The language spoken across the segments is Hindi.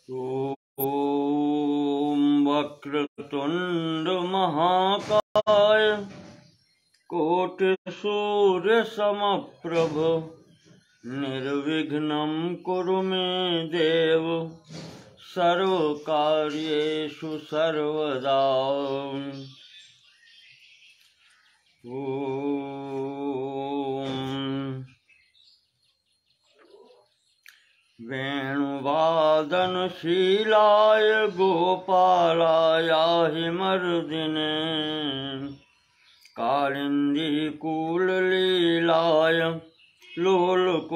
ॐ वक्रतुण्ड महाकाय कोटिसूर्यसमप्रभ निर्विघ्नं कुरु मे देव सर्वकार्येषु सर्वदा। वेणुवादनशीलाय गोपालाय हिमर्दिने कालिन्दीकूललीलाय लोलकुण्डलधारिणे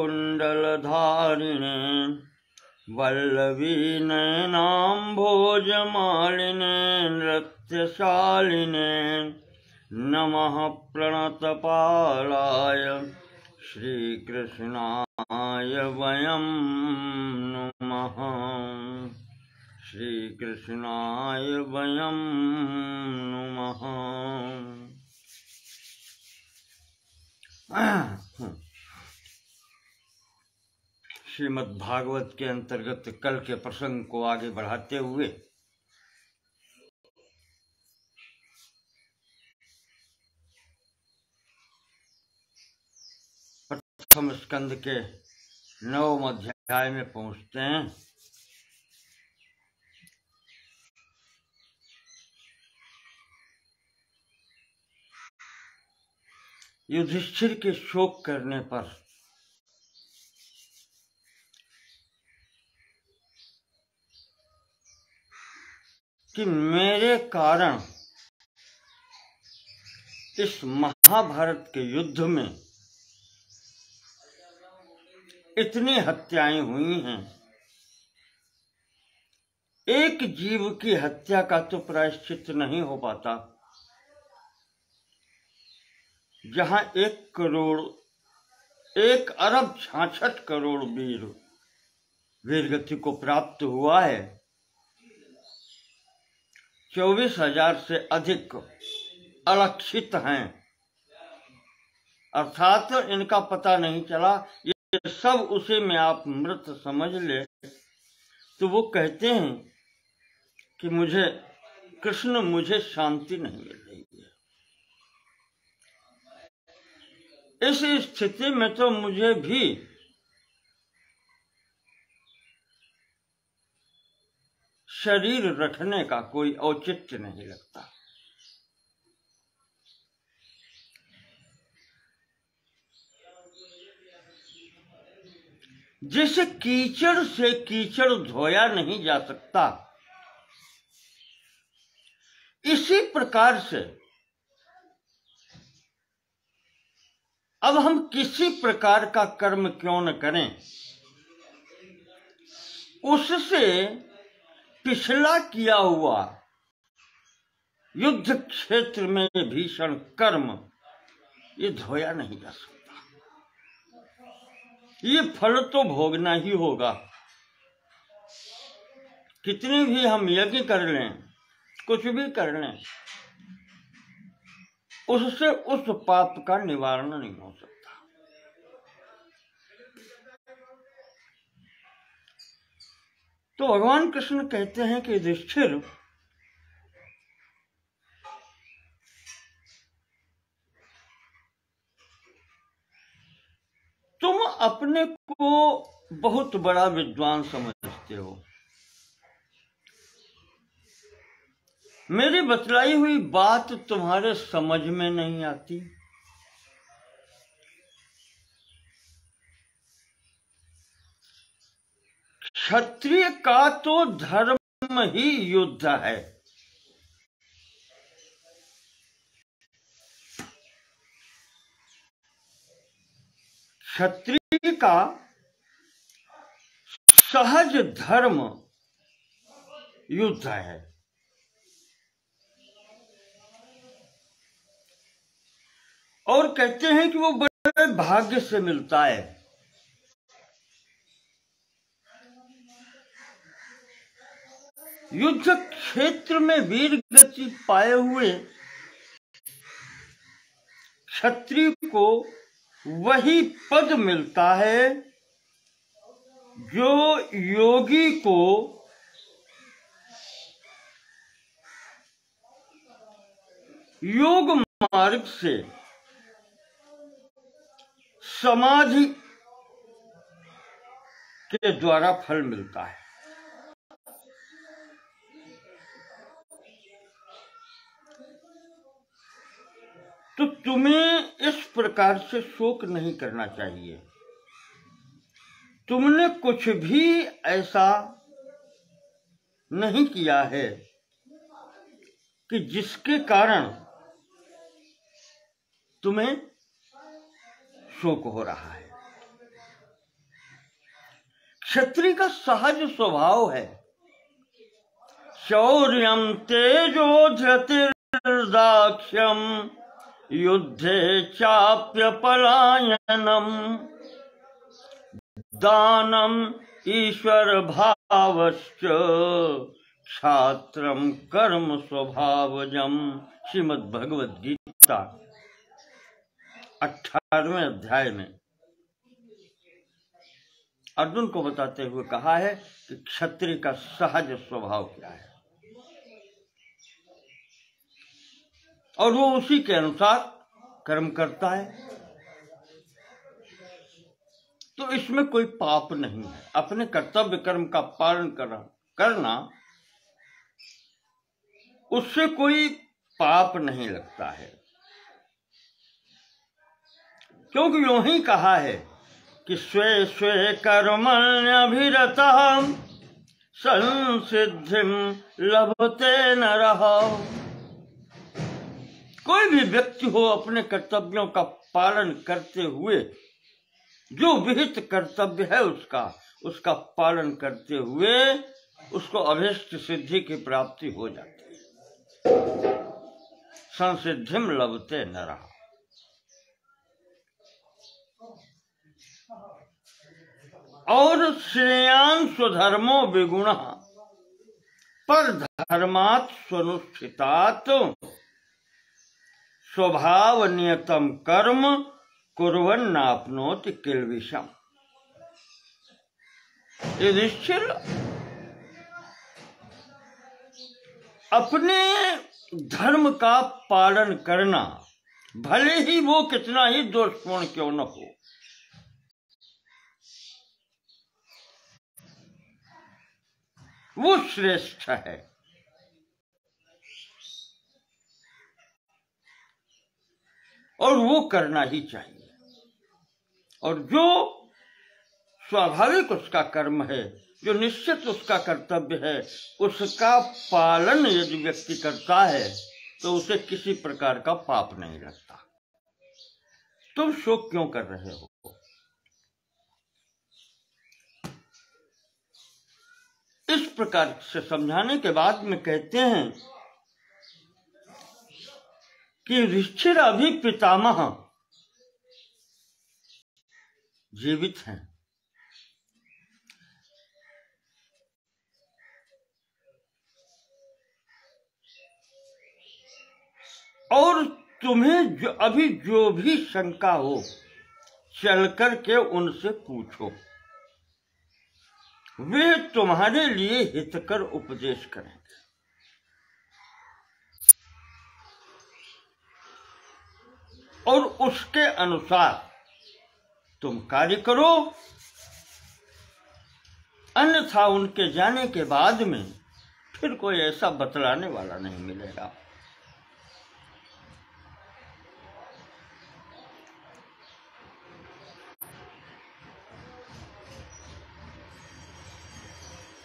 वल्लवीनयनाम्भोजमालिने नृत्यशालिने नमः प्रणतपालाय श्रीकृष्णाय वयं नुमः। श्रीकृष्णाय वयं नुमः। श्रीमद् भागवत के अंतर्गत कल के प्रसंग को आगे बढ़ाते हुए प्रथम स्कंद के 9वें अध्याय में पहुंचते हैं। युधिष्ठिर के शोक करने पर कि मेरे कारण इस महाभारत के युद्ध में इतनी हत्याएं हुई हैं, एक जीव की हत्या का तो प्रायश्चित नहीं हो पाता, जहां 1 अरब 66 करोड़ वीरगति को प्राप्त हुआ है। 24,000 से अधिक अलक्षित हैं, अर्थात इनका पता नहीं चला। ये सब उसी में आप मृत समझ ले तो वो कहते हैं कि मुझे शांति नहीं मिल रही है। इस स्थिति में तो मुझे भी शरीर रखने का कोई औचित्य नहीं लगता। जिस कीचड़ से कीचड़ धोया नहीं जा सकता, इसी प्रकार से अब हम किसी प्रकार का कर्म क्यों न करें, उससे पिछला किया हुआ युद्ध क्षेत्र में भीषण कर्म ये धोया नहीं जा सकता। ये फल तो भोगना ही होगा। कितनी भी हम यज्ञ कर लें, कुछ भी कर लें, उससे उस पाप का निवारण नहीं हो सकता। तो भगवान कृष्ण कहते हैं कि युधिष्ठिर, तुम अपने को बहुत बड़ा विद्वान समझते हो। मेरी बतलाई हुई बात तुम्हारे समझ में नहीं आती। क्षत्रिय का तो धर्म ही युद्ध है। क्षत्रिय का सहज धर्म युद्ध है। और कहते हैं कि वो बड़े भाग्य से मिलता है। युद्ध क्षेत्र में वीर गति पाए हुए क्षत्रिय को वही पद मिलता है जो योगी को योग मार्ग से समाधि के द्वारा फल मिलता है। तो तुम्हें इस प्रकार से शोक नहीं करना चाहिए। तुमने कुछ भी ऐसा नहीं किया है कि जिसके कारण तुम्हें शोक हो रहा है। क्षत्रिय का सहज स्वभाव है शौर्यं तेजो धृतिर्दाक्ष्यं युद्धे चाप्य पलायनम दानम ईश्वर भावश्च क्षात्रम कर्म स्वभावजम। श्रीमद् भगवद गीता 18वें अध्याय में अर्जुन को बताते हुए कहा है कि क्षत्रिय का सहज स्वभाव क्या है और वो उसी के अनुसार कर्म करता है। तो इसमें कोई पाप नहीं है। अपने कर्तव्य कर्म का पालन करना उससे कोई पाप नहीं लगता है, क्योंकि यूं ही कहा है कि स्वे स्वे कर्मण्यभिरतः संसिद्धिं लभते नरः। कोई भी व्यक्ति हो अपने कर्तव्यों का पालन करते हुए, जो विहित कर्तव्य है उसका पालन करते हुए उसको अभीष्ट सिद्धि की प्राप्ति हो जाती है। संसिद्धिम लभते नरः। और श्रेयान् स्वधर्मो विगुणः पर धर्मात् स्वनुष्ठितात् स्वभाव नियतम कर्म कुर्वन्नाप्नोति किल्बिषम्। युधिष्ठिर, अपने धर्म का पालन करना भले ही वो कितना ही दोषपूर्ण क्यों न हो, वो श्रेष्ठ है। और वो करना ही चाहिए। और जो स्वाभाविक उसका कर्म है, जो निश्चित उसका कर्तव्य है, उसका पालन यदि व्यक्ति करता है तो उसे किसी प्रकार का पाप नहीं लगता। तुम शोक क्यों कर रहे हो? इस प्रकार से समझाने के बाद में कहते हैं कि युधिष्ठिर अभी पितामह जीवित हैं। और तुम्हें अभी जो भी शंका हो चल कर के उनसे पूछो, वे तुम्हारे लिए हितकर उपदेश करेंगे। और उसके अनुसार तुम कार्य करो, अन्यथा उनके जाने के बाद में फिर कोई ऐसा बतलाने वाला नहीं मिलेगा।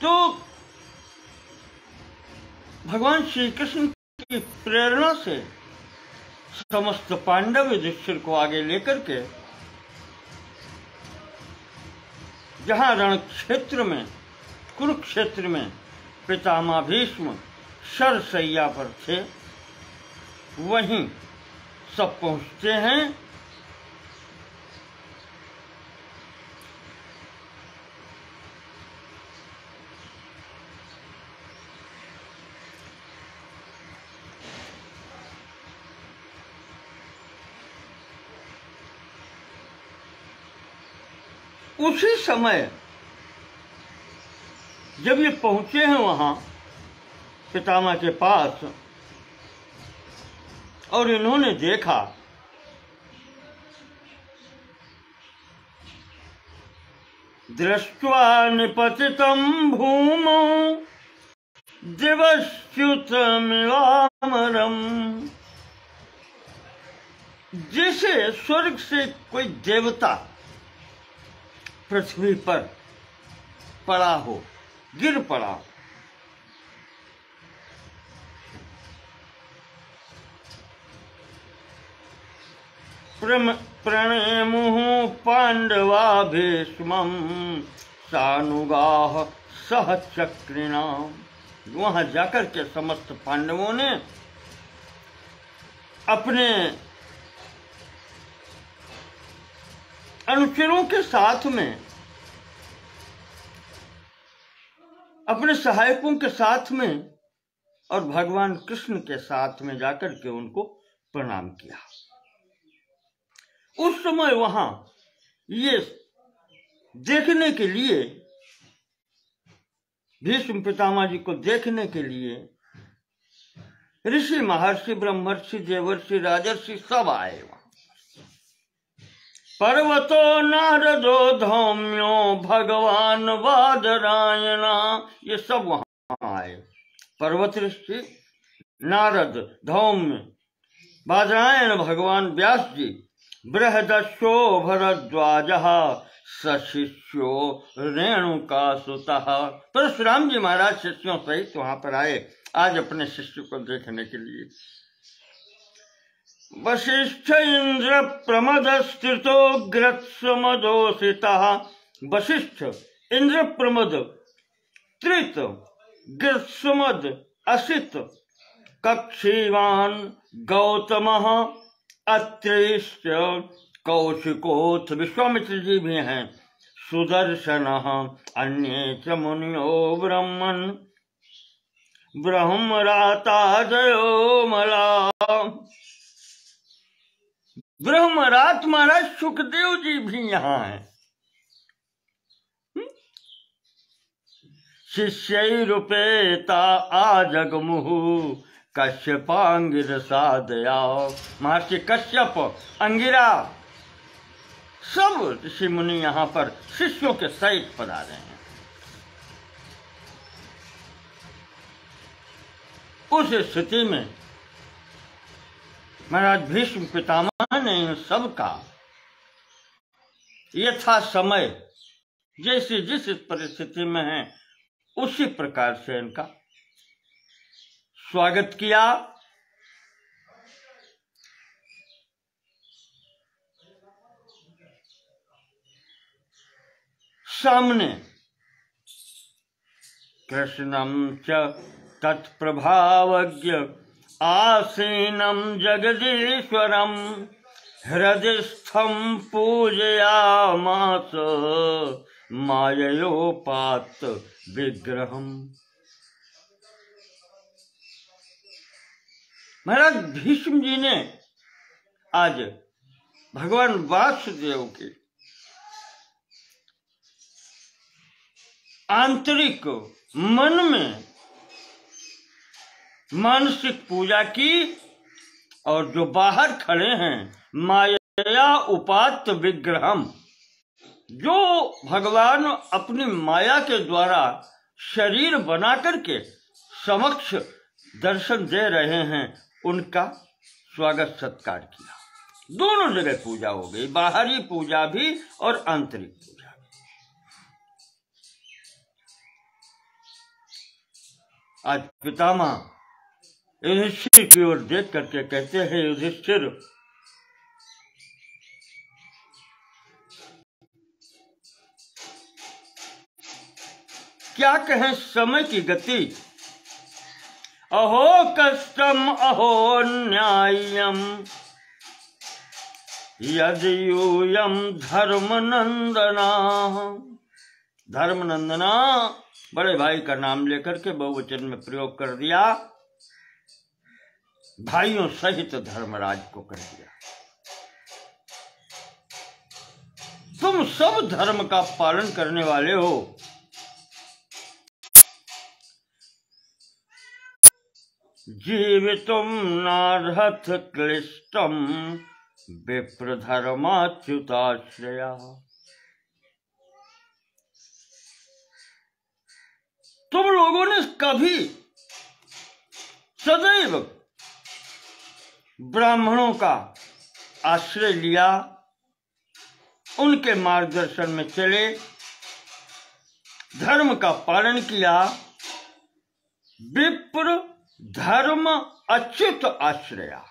तो भगवान श्री कृष्ण की प्रेरणा से समस्त पांडव युधिष्ठिर को आगे लेकर के जहां रण क्षेत्र में, कुरुक्षेत्र में पितामह भीष्म शरशैया पर थे, वहीं सब पहुंचते हैं। उसी समय जब ये पहुंचे हैं वहां पितामह के पास, और इन्होंने देखा दृष्ट्वा निपतितं भूमौ दिवश्च्युतमिवामरम्, जैसे स्वर्ग से कोई देवता पृथ्वी पर पड़ा हो, गिर पड़ा। प्रणेमुः पांडवा भीष्मं सानुगाः सह चक्रिणाम्। वहां जाकर के समस्त पांडवों ने अपने अनुचरों के साथ में, अपने सहायकों के साथ में और भगवान कृष्ण के साथ में जाकर के उनको प्रणाम किया। उस समय वहां ये देखने के लिए, भीष्म पितामह जी को देखने के लिए ऋषि, महर्षि, ब्रह्मर्षि, देवर्षि, राजर्षि सब आए। वहां पर्वतो नारदो धौम्यो भगवान बादरायणा, ये सब वहां आए। पर्वत ऋषि, नारद, धौम्य, बादरायण भगवान व्यास जी, बृहदस्यो भरद्वाजः सशिष्यो रेणुकासुतः। परशुराम जी महाराज शिष्यों सहित वहां पर आए आज अपने शिष्य को देखने के लिए। वशिष्ठ इंद्र प्रमद स्थितो ग्रत्समदोषितः, वशिष्ठ, इंद्र प्रमद, त्रित, ग्रत्समद, असित, कक्षीवान, गौतमः, अत्रिश्च, कौशिकोथ, विश्वामित्र जी भी हैं, सुदर्शनः, अन्ये च मुनियो ब्रह्मन्, ब्रह्मराता जयो मला। ब्रह्मरात महाराज सुखदेव जी भी यहाँ हैं। शिष्यैरुपेता आजगमुः कश्यपांगिर साधया। महर्षि कश्यप, अंगिरा, सब ऋषि मुनि यहाँ पर शिष्यों के सहित पधारे हैं। उस स्थिति में महाराज भीष्म पितामह ने इन सब का यथा समय, जैसे जिस परिस्थिति में है उसी प्रकार से इनका स्वागत किया। सामने कृष्णं च तत्प्रभावज्ञ आसीनं जगदीश्वरं हृदिस्थं पूजयामास माययोपात विग्रहम। महाराज भीष्म जी ने आज भगवान वासुदेव की आंतरिक मन में मानसिक पूजा की, और जो बाहर खड़े हैं माया उपात विग्रहम, जो भगवान अपनी माया के द्वारा शरीर बना करके समक्ष दर्शन दे रहे हैं, उनका स्वागत सत्कार किया। दोनों जगह पूजा हो गई, बाहरी पूजा भी और आंतरिक पूजा भी। आज पितामह युधिष्ठिर की ओर देख करके कहते हैं, युधिष्ठिर, क्या कहें समय की गति। अहो कष्टम अहो न्याय्यम यदि यूयम धर्मनंदना। धर्मनंदना बड़े भाई का नाम लेकर के बहुवचन में प्रयोग कर दिया, भाइयों सहित धर्मराज को कर दिया। तुम सब धर्म का पालन करने वाले हो, जीवितुम नार्हथ क्लिष्टम विप्रधर्माच्युताश्रया। तुम लोगों ने कभी सदैव ब्राह्मणों का आश्रय लिया, उनके मार्गदर्शन में चले, धर्म का पालन किया। विप्र धर्म अच्युत आश्रया,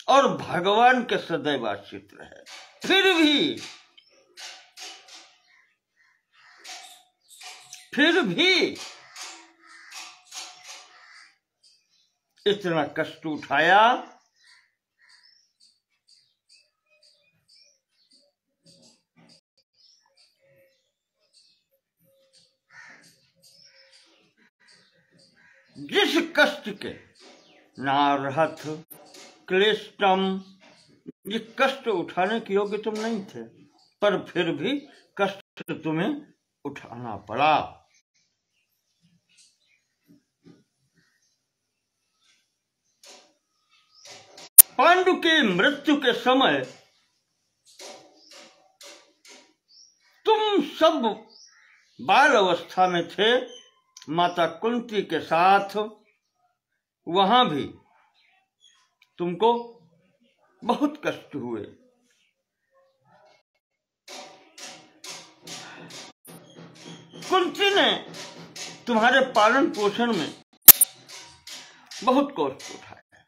और भगवान के सदैव आश्रित रहे। फिर भी इतना कष्ट उठाया। जिस कष्ट के नारहथ क्लिष्टम, ये कष्ट उठाने के योग्य तुम नहीं थे, पर फिर भी कष्ट तुम्हें उठाना पड़ा। पांडु के मृत्यु के समय तुम सब बाल अवस्था में थे, माता कुंती के साथ। वहां भी तुमको बहुत कष्ट हुए। कुंती ने तुम्हारे पालन पोषण में बहुत कष्ट उठाया,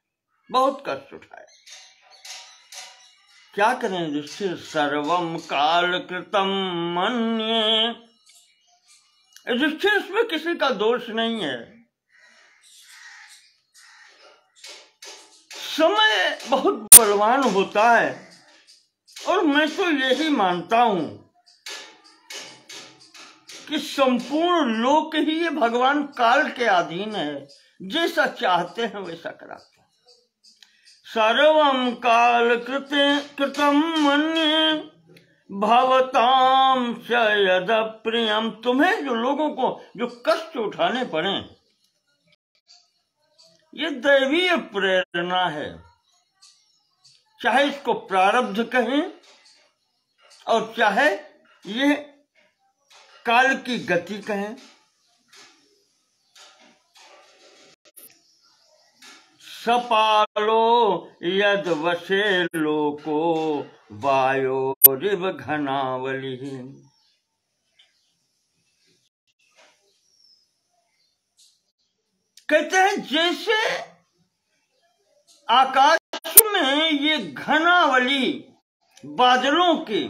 बहुत कष्ट उठाया। क्या करें युधिष्ठिर, सर्वम काल कृतम मन्ये। युधिष्ठिर, इसमें किसी का दोष नहीं है। समय बहुत बलवान होता है, और मैं तो यही मानता हूं कि संपूर्ण लोक ही ये भगवान काल के अधीन है, जैसा चाहते हैं वैसा कराते हैं। सर्वम काल कृतम मन्ये भवताम च यद प्रियम। तुम्हें जो लोगों को जो कष्ट उठाने पड़े, ये दैवीय प्रेरणा है। चाहे इसको प्रारब्ध कहें और चाहे ये काल की गति कहें। सपालो यद वशे लोको वायोरिव घनावली। कहते हैं जैसे आकाश में ये घनावली बादलों की,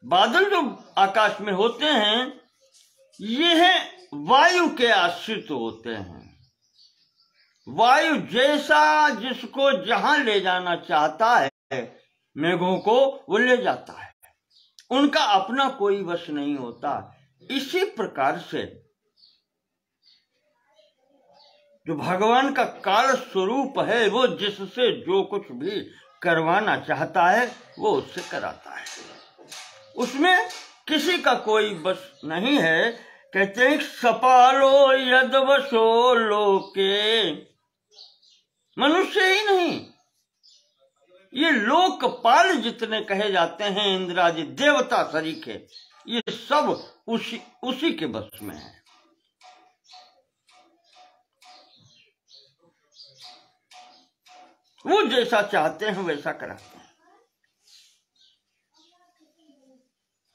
बादल जो आकाश में होते हैं ये वायु के आश्रित होते हैं। वायु जैसा जिसको जहां ले जाना चाहता है, मेघों को वो ले जाता है, उनका अपना कोई वश नहीं होता। इसी प्रकार से जो भगवान का काल स्वरूप है, वो जिससे जो कुछ भी करवाना चाहता है वो उससे कराता है, उसमें किसी का कोई बस नहीं है। कहते हैं सपालो यद वशो लोके, मनुष्य ही नहीं, ये लोकपाल जितने कहे जाते हैं, इंद्रादि देवता सरीखे, ये सब उसी के बस में है। वो जैसा चाहते हैं वैसा कराते हैं।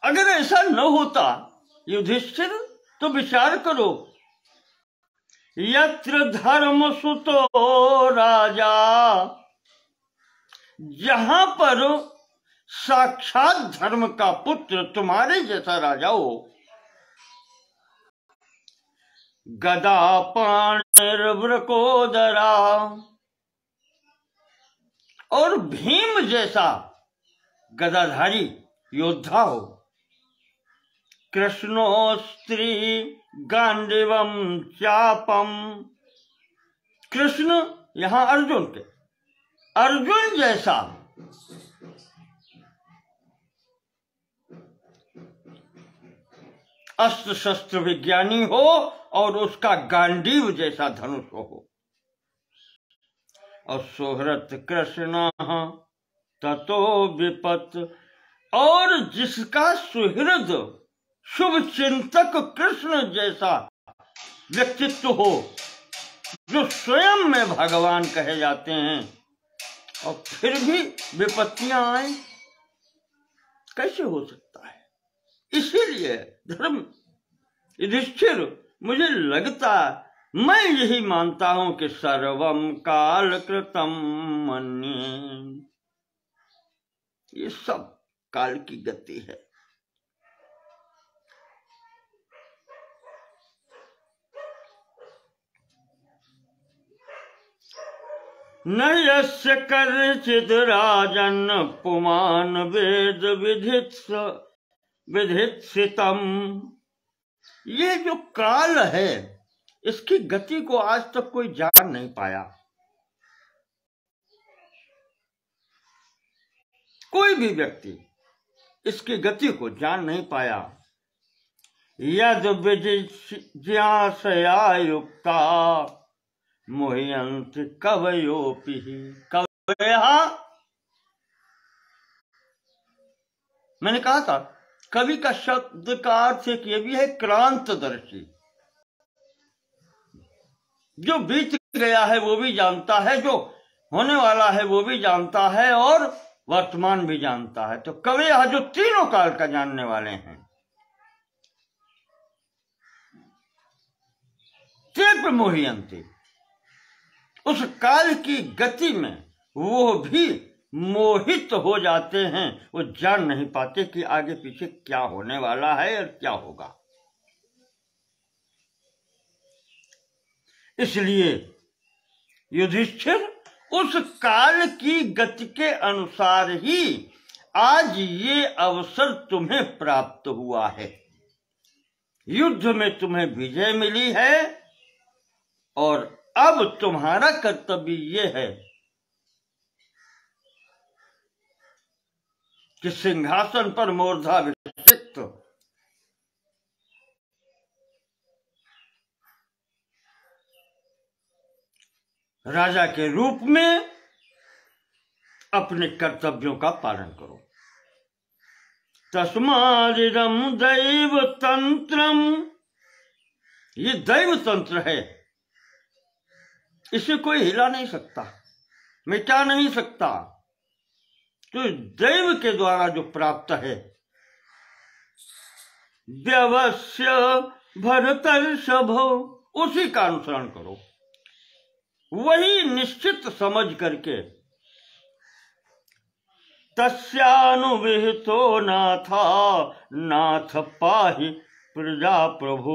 अगर ऐसा न होता युधिष्ठिर, तो विचार करो, यत्र धर्म सुतो राजा, जहां पर साक्षात धर्म का पुत्र तुम्हारे जैसा राजा हो, गदा पाणिर्वृकोदरा, और भीम जैसा गदाधारी योद्धा हो, कृष्णोस्त्री गांडीवम चापम, कृष्ण यहां अर्जुन के, अर्जुन जैसा अस्त्र शस्त्र विज्ञानी हो और उसका गांडीव जैसा धनुष हो। और सोहरत कृष्ण ततो विपत, और जिसका सुहृद शुभ चिंतक कृष्ण जैसा व्यक्तित्व हो, जो स्वयं में भगवान कहे जाते हैं, और फिर भी विपत्तियां आए, कैसे हो सकता है? इसीलिए धर्म युधिष्ठिर, मुझे लगता, मैं यही मानता हूं कि सर्वम काल कृतम मन्ये, ये सब काल की गति है। न यस्य कर्चिद् राजन् पुमान् वेद विधित्सितम्, ये जो काल है इसकी गति को आज तक कोई जान नहीं पाया। कोई भी व्यक्ति इसकी गति को जान नहीं पाया। यद विजिज्ञासया युक्ता मोहयंत कवयोपि, कवयः, मैंने कहा था कवि का शब्द का अर्थ एक ये भी है क्रांतदर्शी, जो बीत गया है वो भी जानता है, जो होने वाला है वो भी जानता है, और वर्तमान भी जानता है। तो कवयः जो तीनों काल का जानने वाले हैं, तेप मोहयन्ति, उस काल की गति में वो भी मोहित हो जाते हैं। वो जान नहीं पाते कि आगे पीछे क्या होने वाला है और क्या होगा। इसलिए युधिष्ठिर, उस काल की गति के अनुसार ही आज ये अवसर तुम्हें प्राप्त हुआ है। युद्ध में तुम्हें विजय मिली है, और अब तुम्हारा कर्तव्य ये है कि सिंहासन पर मूर्धाभिषिक्त राजा के रूप में अपने कर्तव्यों का पालन करो। तस्मादिदं दैव तंत्रम, ये दैव तंत्र है, इसे कोई हिला नहीं सकता, मिटा नहीं सकता। तो दैव के द्वारा जो प्राप्त है, व्यवस्य भरतर्षभो, उसी का अनुसरण करो। वही निश्चित समझ करके तस्यानुविहितो नाथा नाथ पाहि प्रजा प्रभु,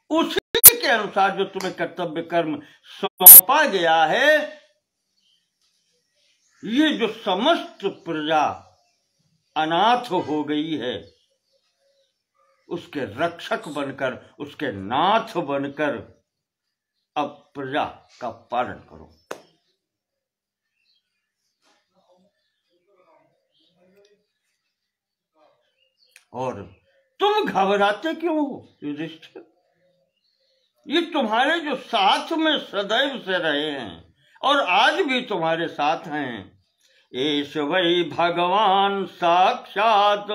उसी के अनुसार जो तुम्हें कर्तव्य कर्म सौंपा गया है, ये जो समस्त प्रजा अनाथ हो गई है, उसके रक्षक बनकर, उसके नाथ बनकर अब प्रजा का पालन करो। और तुम घबराते क्यों हो युधिष्ठिर? ये तुम्हारे जो साथ में सदैव से रहे हैं और आज भी तुम्हारे साथ हैं। एष वै भगवान साक्षात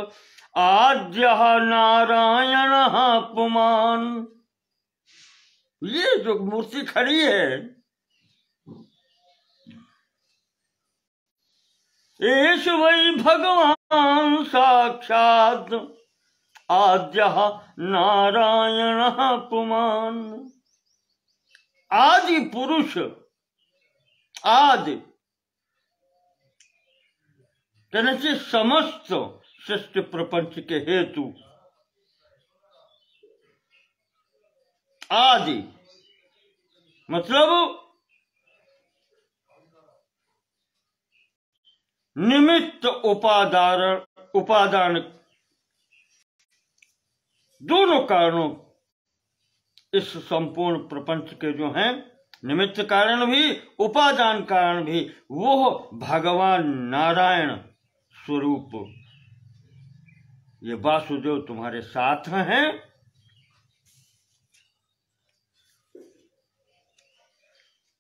आद्यः नारायणः पुमान्, ये जो मूर्ति खड़ी है, एष वै भगवान साक्षात आद्यः नारायणः पुमान्, आदि पुरुष, आदि कहने से समस्त सृष्टि प्रपंच के हेतु, आदि मतलब निमित्त उपादान, दोनों कारणों इस संपूर्ण प्रपंच के जो हैं, निमित्त कारण भी उपादान कारण भी, वो भगवान नारायण स्वरूप ये वासुदेव तुम्हारे साथ हैं।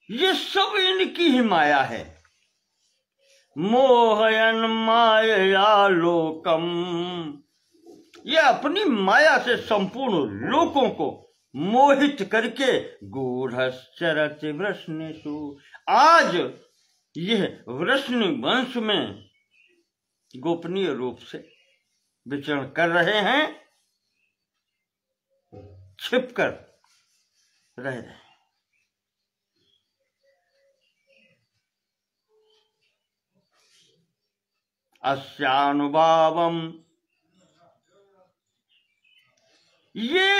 ये सब इनकी ही माया है। मोहयन माया लोकम, ये अपनी माया से संपूर्ण लोकों को मोहित करके गूढ़श्चरत वृष्णेषु, आज यह वृष्णि वंश में गोपनीय रूप से विचरण कर रहे हैं, छिपकर रह रहे हैं। अस्यानुभावम, ये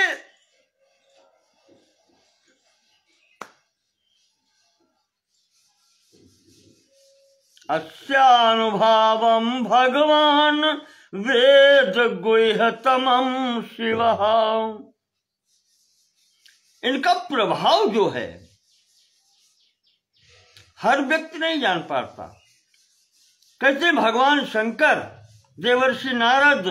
अस्यानुभावम भगवान वेद गुह्यतमं शिवः, इनका प्रभाव जो है हर व्यक्ति नहीं जान पाता। कहते भगवान शंकर, देवर्षि नारद,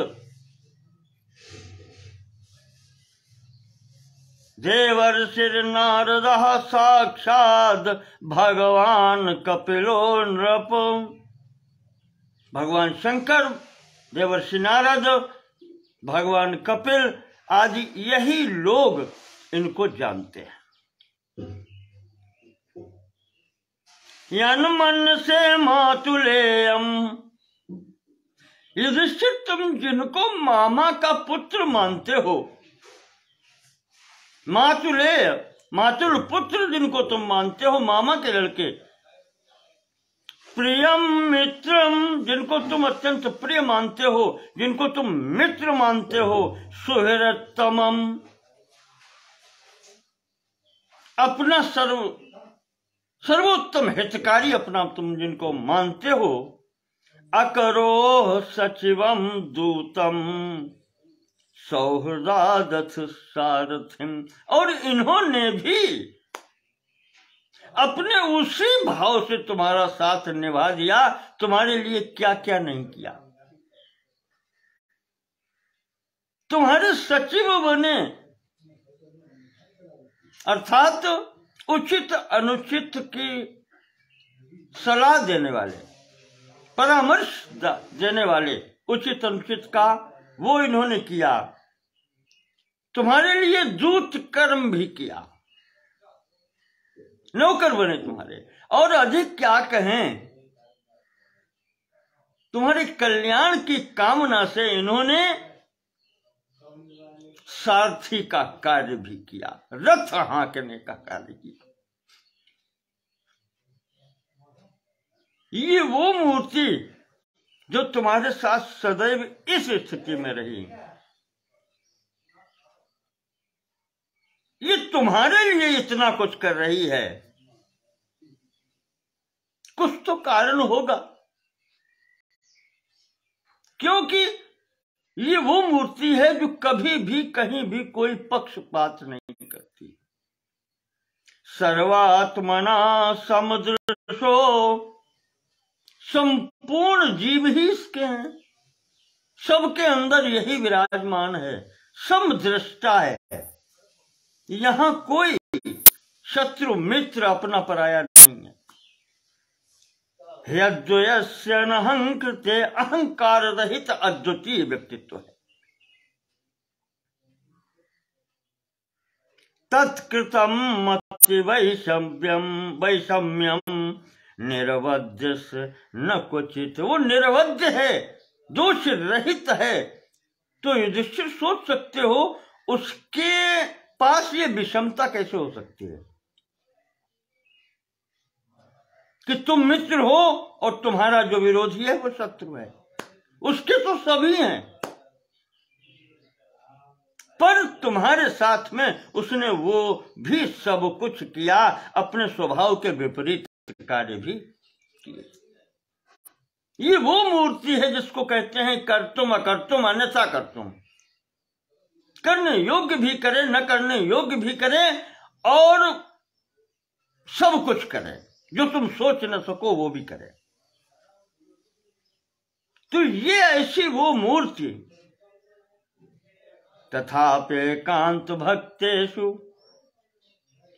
देवर्षि नारद साक्षात भगवान कपिलो नृप, भगवान शंकर, देवर्षि नारद, भगवान कपिल आदि यही लोग इनको जानते हैं। यन मन से मातुलेयम, युधिष्ठिर तुम जिनको मामा का पुत्र मानते हो, मातुलेय मातुल पुत्र जिनको तुम मानते हो, मामा के लड़के, प्रियम मित्रम जिनको तुम अत्यंत प्रिय मानते हो, जिनको तुम मित्र मानते हो, सुहृतमम अपना सर्वोत्तम हितकारी अपना तुम जिनको मानते हो, अकरो सचिवम दूतम सौहृदादथ सारथिम, और इन्होंने भी अपने उसी भाव से तुम्हारा साथ निभा दिया, तुम्हारे लिए क्या क्या नहीं किया, तुम्हारे सचिव बने, अर्थात उचित अनुचित की सलाह देने वाले, परामर्श देने वाले, उचित अनुचित का वो इन्होंने किया, तुम्हारे लिए दूत कर्म भी किया, नौकर बने तुम्हारे, और अधिक क्या कहें, तुम्हारे कल्याण की कामना से इन्होंने सारथी का कार्य भी किया, रथ हाँकने का कार्य किया। ये वो मूर्ति जो तुम्हारे साथ सदैव इस स्थिति में रही, ये तुम्हारे लिए इतना कुछ कर रही है, कुछ तो कारण होगा, क्योंकि ये वो मूर्ति है जो कभी भी कहीं भी कोई पक्षपात नहीं करती। सर्वात्मना समदृशो, संपूर्ण जीव ही इसके हैं, सबके अंदर यही विराजमान है, समदृष्टा है, यहां कोई शत्रु मित्र अपना पराया नहीं है। यद्वयस्य अहंकृते अहंकार रहित अद्वितीय व्यक्तित्व है। तत्कृतम मति वैषम्यम निरवध्य न क्वचित, वो निरवध्य है, दोष रहित है। तो युधिष्ठिर सोच सकते हो उसके पास ये विषमता कैसे हो सकती है कि तुम मित्र हो और तुम्हारा जो विरोधी है वो शत्रु है। उसके तो सभी हैं, पर तुम्हारे साथ में उसने वो भी सब कुछ किया, अपने स्वभाव के विपरीत कार्य भी किए। ये वो मूर्ति है जिसको कहते हैं कर्तुम अकर्तुम अन्यथा कर्तुम, करने योग्य भी करे, न करने योग्य भी करे, और सब कुछ करे, जो तुम सोच न सको वो भी करे। तो ये ऐसी वो मूर्ति। तथापि एकांत भक्तेषु,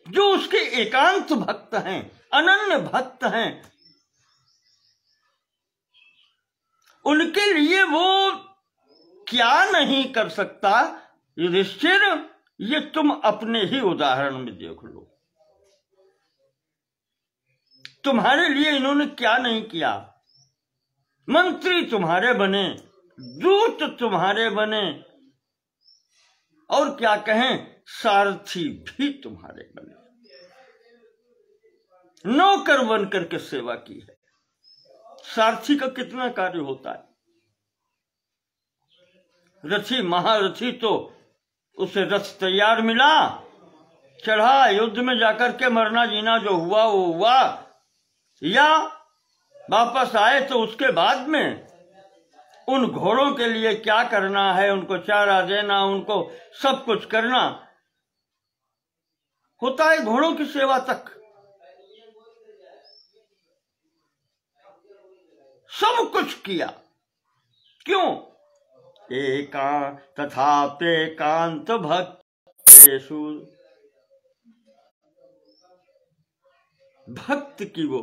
जो उसके एकांत भक्त हैं, अनन्य भक्त हैं, उनके लिए वो क्या नहीं कर सकता। युधिष्ठिर, ये तुम अपने ही उदाहरण में देख लो, तुम्हारे लिए इन्होंने क्या नहीं किया। मंत्री तुम्हारे बने, दूत तुम्हारे बने, और क्या कहें, सारथी भी तुम्हारे बने, नौकर बन करके सेवा की है। सारथी का कितना कार्य होता है। रथी महारथी तो उसे रथ तैयार मिला, चढ़ा, युद्ध में जाकर के मरना जीना जो हुआ वो हुआ, या वापस आए तो उसके बाद में उन घोड़ों के लिए क्या करना है, उनको चारा देना, उनको सब कुछ करना होता है, घोड़ों की सेवा तक सब कुछ किया। क्यों? तथापेकांत भक्तेषु, भक्त की वो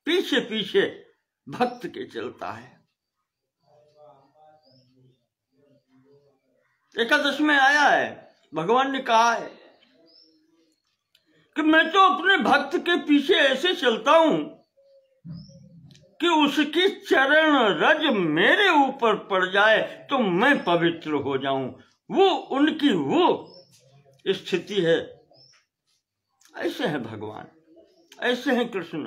पीछे पीछे भक्त के चलता है। एकादश में आया है, भगवान ने कहा है कि मैं तो अपने भक्त के पीछे ऐसे चलता हूं कि उसकी चरण रज मेरे ऊपर पड़ जाए तो मैं पवित्र हो जाऊं। वो उनकी वो स्थिति है। ऐसे है भगवान, ऐसे हैं कृष्ण।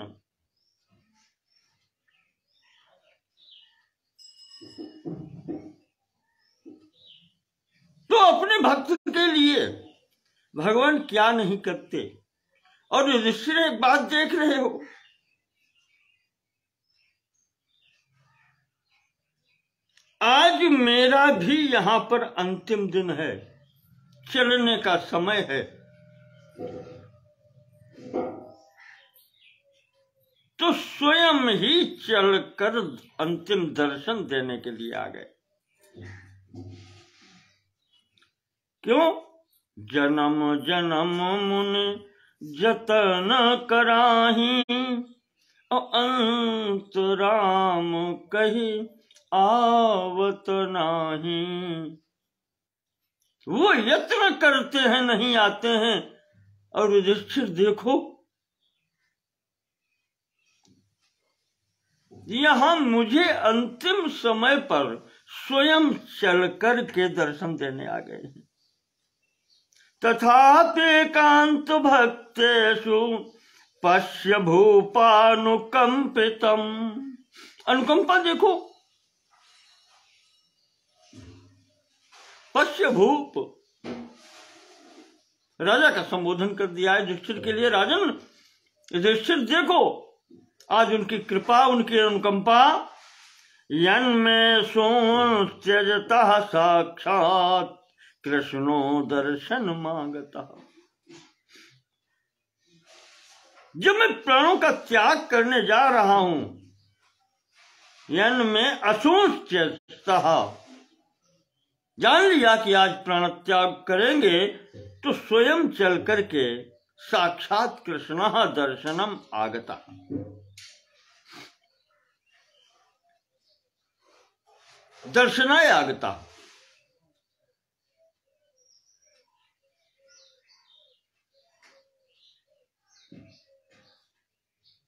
तो अपने भक्त के लिए भगवान क्या नहीं करते। और युधिष्ठिर, एक बात देख रहे हो, आज मेरा भी यहां पर अंतिम दिन है, चलने का समय है, तो स्वयं ही चलकर अंतिम दर्शन देने के लिए आ गए। क्यों? जन्म जन्म मुनि जतन कराही, अंत राम कही आवत नाही। वो यत्न करते हैं, नहीं आते हैं। और युधिष्ठिर देखो, यहां मुझे अंतिम समय पर स्वयं चलकर के दर्शन देने आ गए हैं। तथापेकांत भक्तेषु पश्य भूपानुकंपितम। अनुकंपा देखो, पश्य भूप, राजा का संबोधन कर दिया है युधिष्ठिर के लिए। राजन युधिष्ठिर देखो, आज उनकी कृपा, उनकी अनुकंपा, यन्मे सों त्यजतः साक्षात कृष्णो दर्शन मांगता। जब मैं प्राणों का त्याग करने जा रहा हूं, यन्मे असों त्यजतः, जान लिया कि आज प्राण त्याग करेंगे, तो स्वयं चल करके साक्षात कृष्ण दर्शनम आगता। दर्शनाय आगता,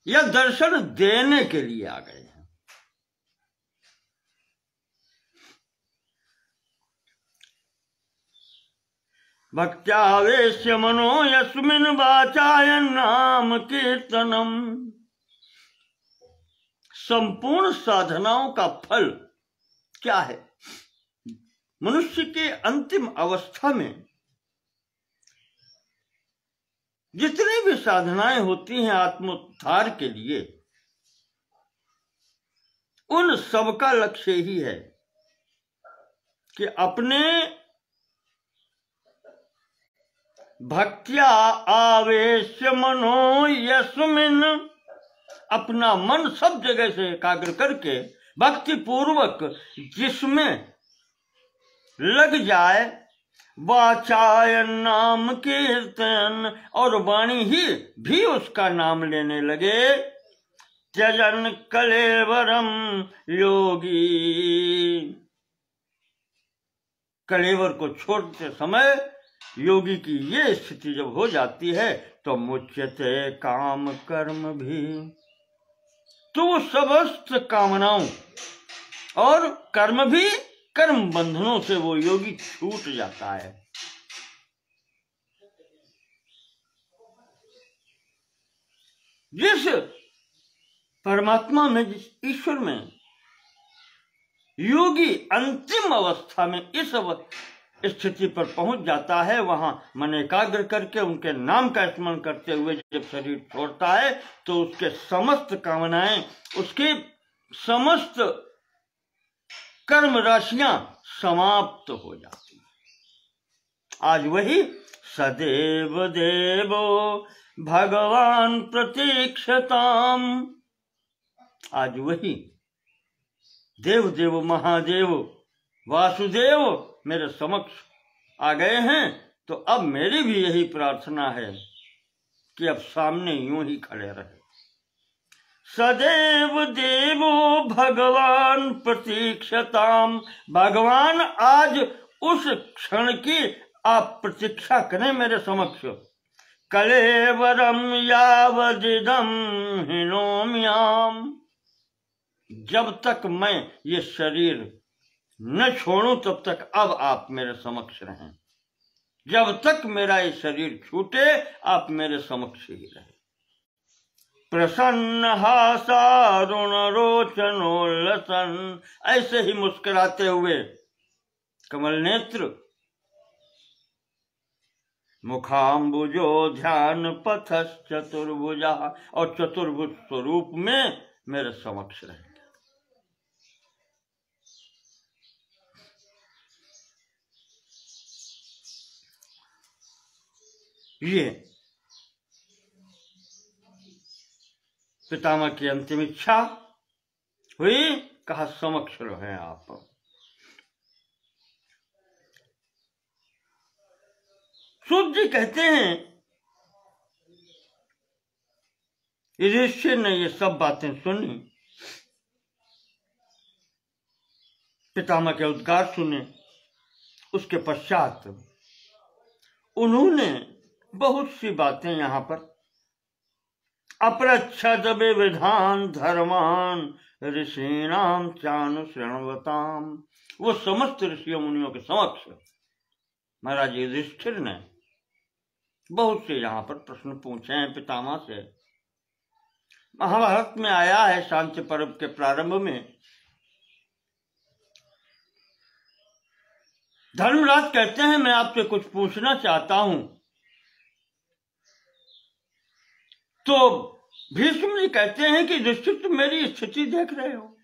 या दर्शन देने के लिए आ गए हैं। भक्त्यावेश्य मनो यस्मिन् वाचायन् नाम कीर्तनम। संपूर्ण साधनाओं का फल क्या है? मनुष्य के अंतिम अवस्था में जितनी भी साधनाएं होती हैं आत्मोद्धार के लिए, उन सबका लक्ष्य ही है कि अपने भक्त्या आवेश्य मनो यस्मिन्, अपना मन सब जगह से एकाग्र करके भक्ति पूर्वक जिसमें लग जाए, वाचायन नाम कीर्तन, और वाणी ही भी उसका नाम लेने लगे। त्यजन कलेवरम योगी, कलेवर को छोड़ते समय योगी की ये स्थिति जब हो जाती है तो मुच्यते काम कर्म भी, तो वो समस्त कामनाओं और कर्म भी, कर्म बंधनों से वो योगी छूट जाता है। जिस परमात्मा में, जिस ईश्वर में योगी अंतिम अवस्था में इस स्थिति पर पहुंच जाता है, वहां मन एकाग्र करके उनके नाम का स्मरण करते हुए जब शरीर छोड़ता है तो उसके समस्त कामनाएं, उसके समस्त कर्म राशियां समाप्त हो जाती हैं। आज वही सदैव देवो भगवान प्रतीक्षताम, आज वही देव देव महादेव वासुदेव मेरे समक्ष आ गए हैं। तो अब मेरी भी यही प्रार्थना है कि अब सामने यूं ही खड़े रहे। सदैव देवो भगवान प्रतीक्षताम, भगवान आज उस क्षण की आप प्रतीक्षा करें मेरे समक्ष। कलेवरम यावदिदम हिनोम्याम, जब तक मैं ये शरीर न छोड़ूं तब तक अब आप मेरे समक्ष रहें। जब तक मेरा ये शरीर छूटे आप मेरे समक्ष ही रहें। प्रसन्न हासारुण रोचनोल्लसन, ऐसे ही मुस्कुराते हुए कमल नेत्र, मुखाम्बुजो ध्यान पथस चतुर्भुजा, और चतुर्भुज स्वरूप में मेरे समक्ष रहेंगे। ये पितामह की अंतिम इच्छा हुई, कहा समक्ष रहे आप। सूत जी कहते हैं युधिष्ठिर ने ये सब बातें सुनी, पितामह के उद्गार सुने, उसके पश्चात उन्होंने बहुत सी बातें यहां पर अपरच्छद विधान धर्मान ऋषीणाम चानुशृण्वताम, वो समस्त ऋषियों मुनियों के समक्ष महाराज युधिष्ठिर ने बहुत से यहां पर प्रश्न पूछे हैं पितामह से। महाभारत में आया है शांति पर्व के प्रारंभ में, धर्मराज कहते हैं मैं आपसे कुछ पूछना चाहता हूं। तो भीष्म जी कहते हैं कि युधिष्ठिर तुम मेरी स्थिति देख रहे हो,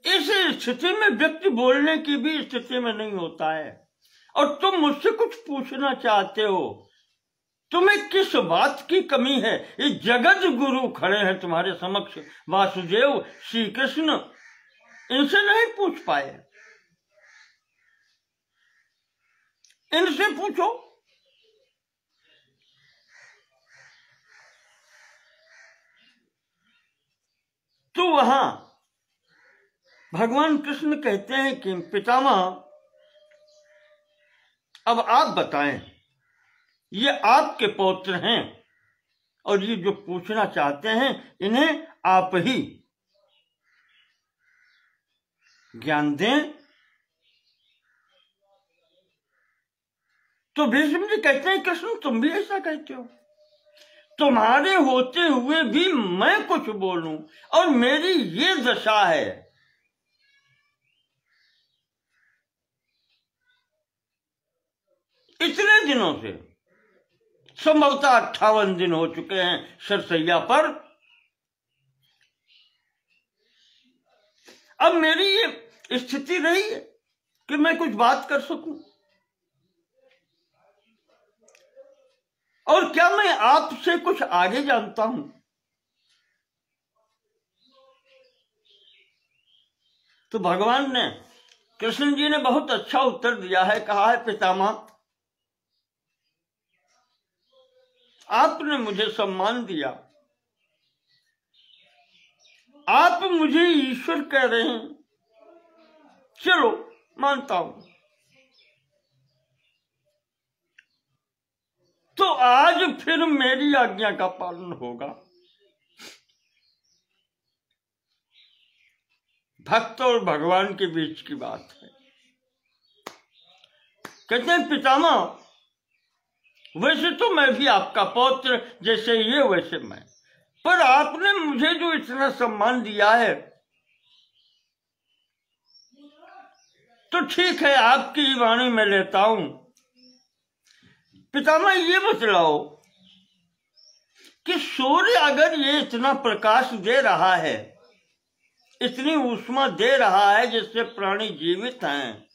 इस स्थिति में व्यक्ति बोलने की भी स्थिति में नहीं होता है, और तुम मुझसे कुछ पूछना चाहते हो। तुम्हें किस बात की कमी है? ये जगत गुरु खड़े हैं तुम्हारे समक्ष, वासुदेव श्री कृष्ण, इनसे नहीं पूछ पाए, इनसे पूछो। तो वहां भगवान कृष्ण कहते हैं कि पितामह अब आप बताएं, ये आपके पौत्र हैं और ये जो पूछना चाहते हैं इन्हें आप ही ज्ञान दें। तो भीष्म जी कहते हैं कृष्ण तुम भी ऐसा कहते हो, तुम्हारे होते हुए भी मैं कुछ बोलूं और मेरी ये दशा है। इतने दिनों से, संभवतः 58 दिन हो चुके हैं सरसैया पर, अब मेरी ये स्थिति रही है कि मैं कुछ बात कर सकूं, और क्या मैं आपसे कुछ आगे जानता हूं? तो भगवान ने कृष्ण जी ने बहुत अच्छा उत्तर दिया है। कहा है, पितामह आपने मुझे सम्मान दिया, आप मुझे ईश्वर कह रहे हैं, चलो मानता हूं। तो आज फिर मेरी आज्ञा का पालन होगा। भक्त और भगवान के बीच की बात है। कहते हैं, पितामह वैसे तो मैं भी आपका पौत्र, जैसे ये वैसे मैं, पर आपने मुझे जो इतना सम्मान दिया है तो ठीक है, आपकी वाणी में लेता हूं। पितामह ये बतलाओ कि सूर्य अगर ये इतना प्रकाश दे रहा है, इतनी ऊष्मा दे रहा है जिससे प्राणी जीवित हैं,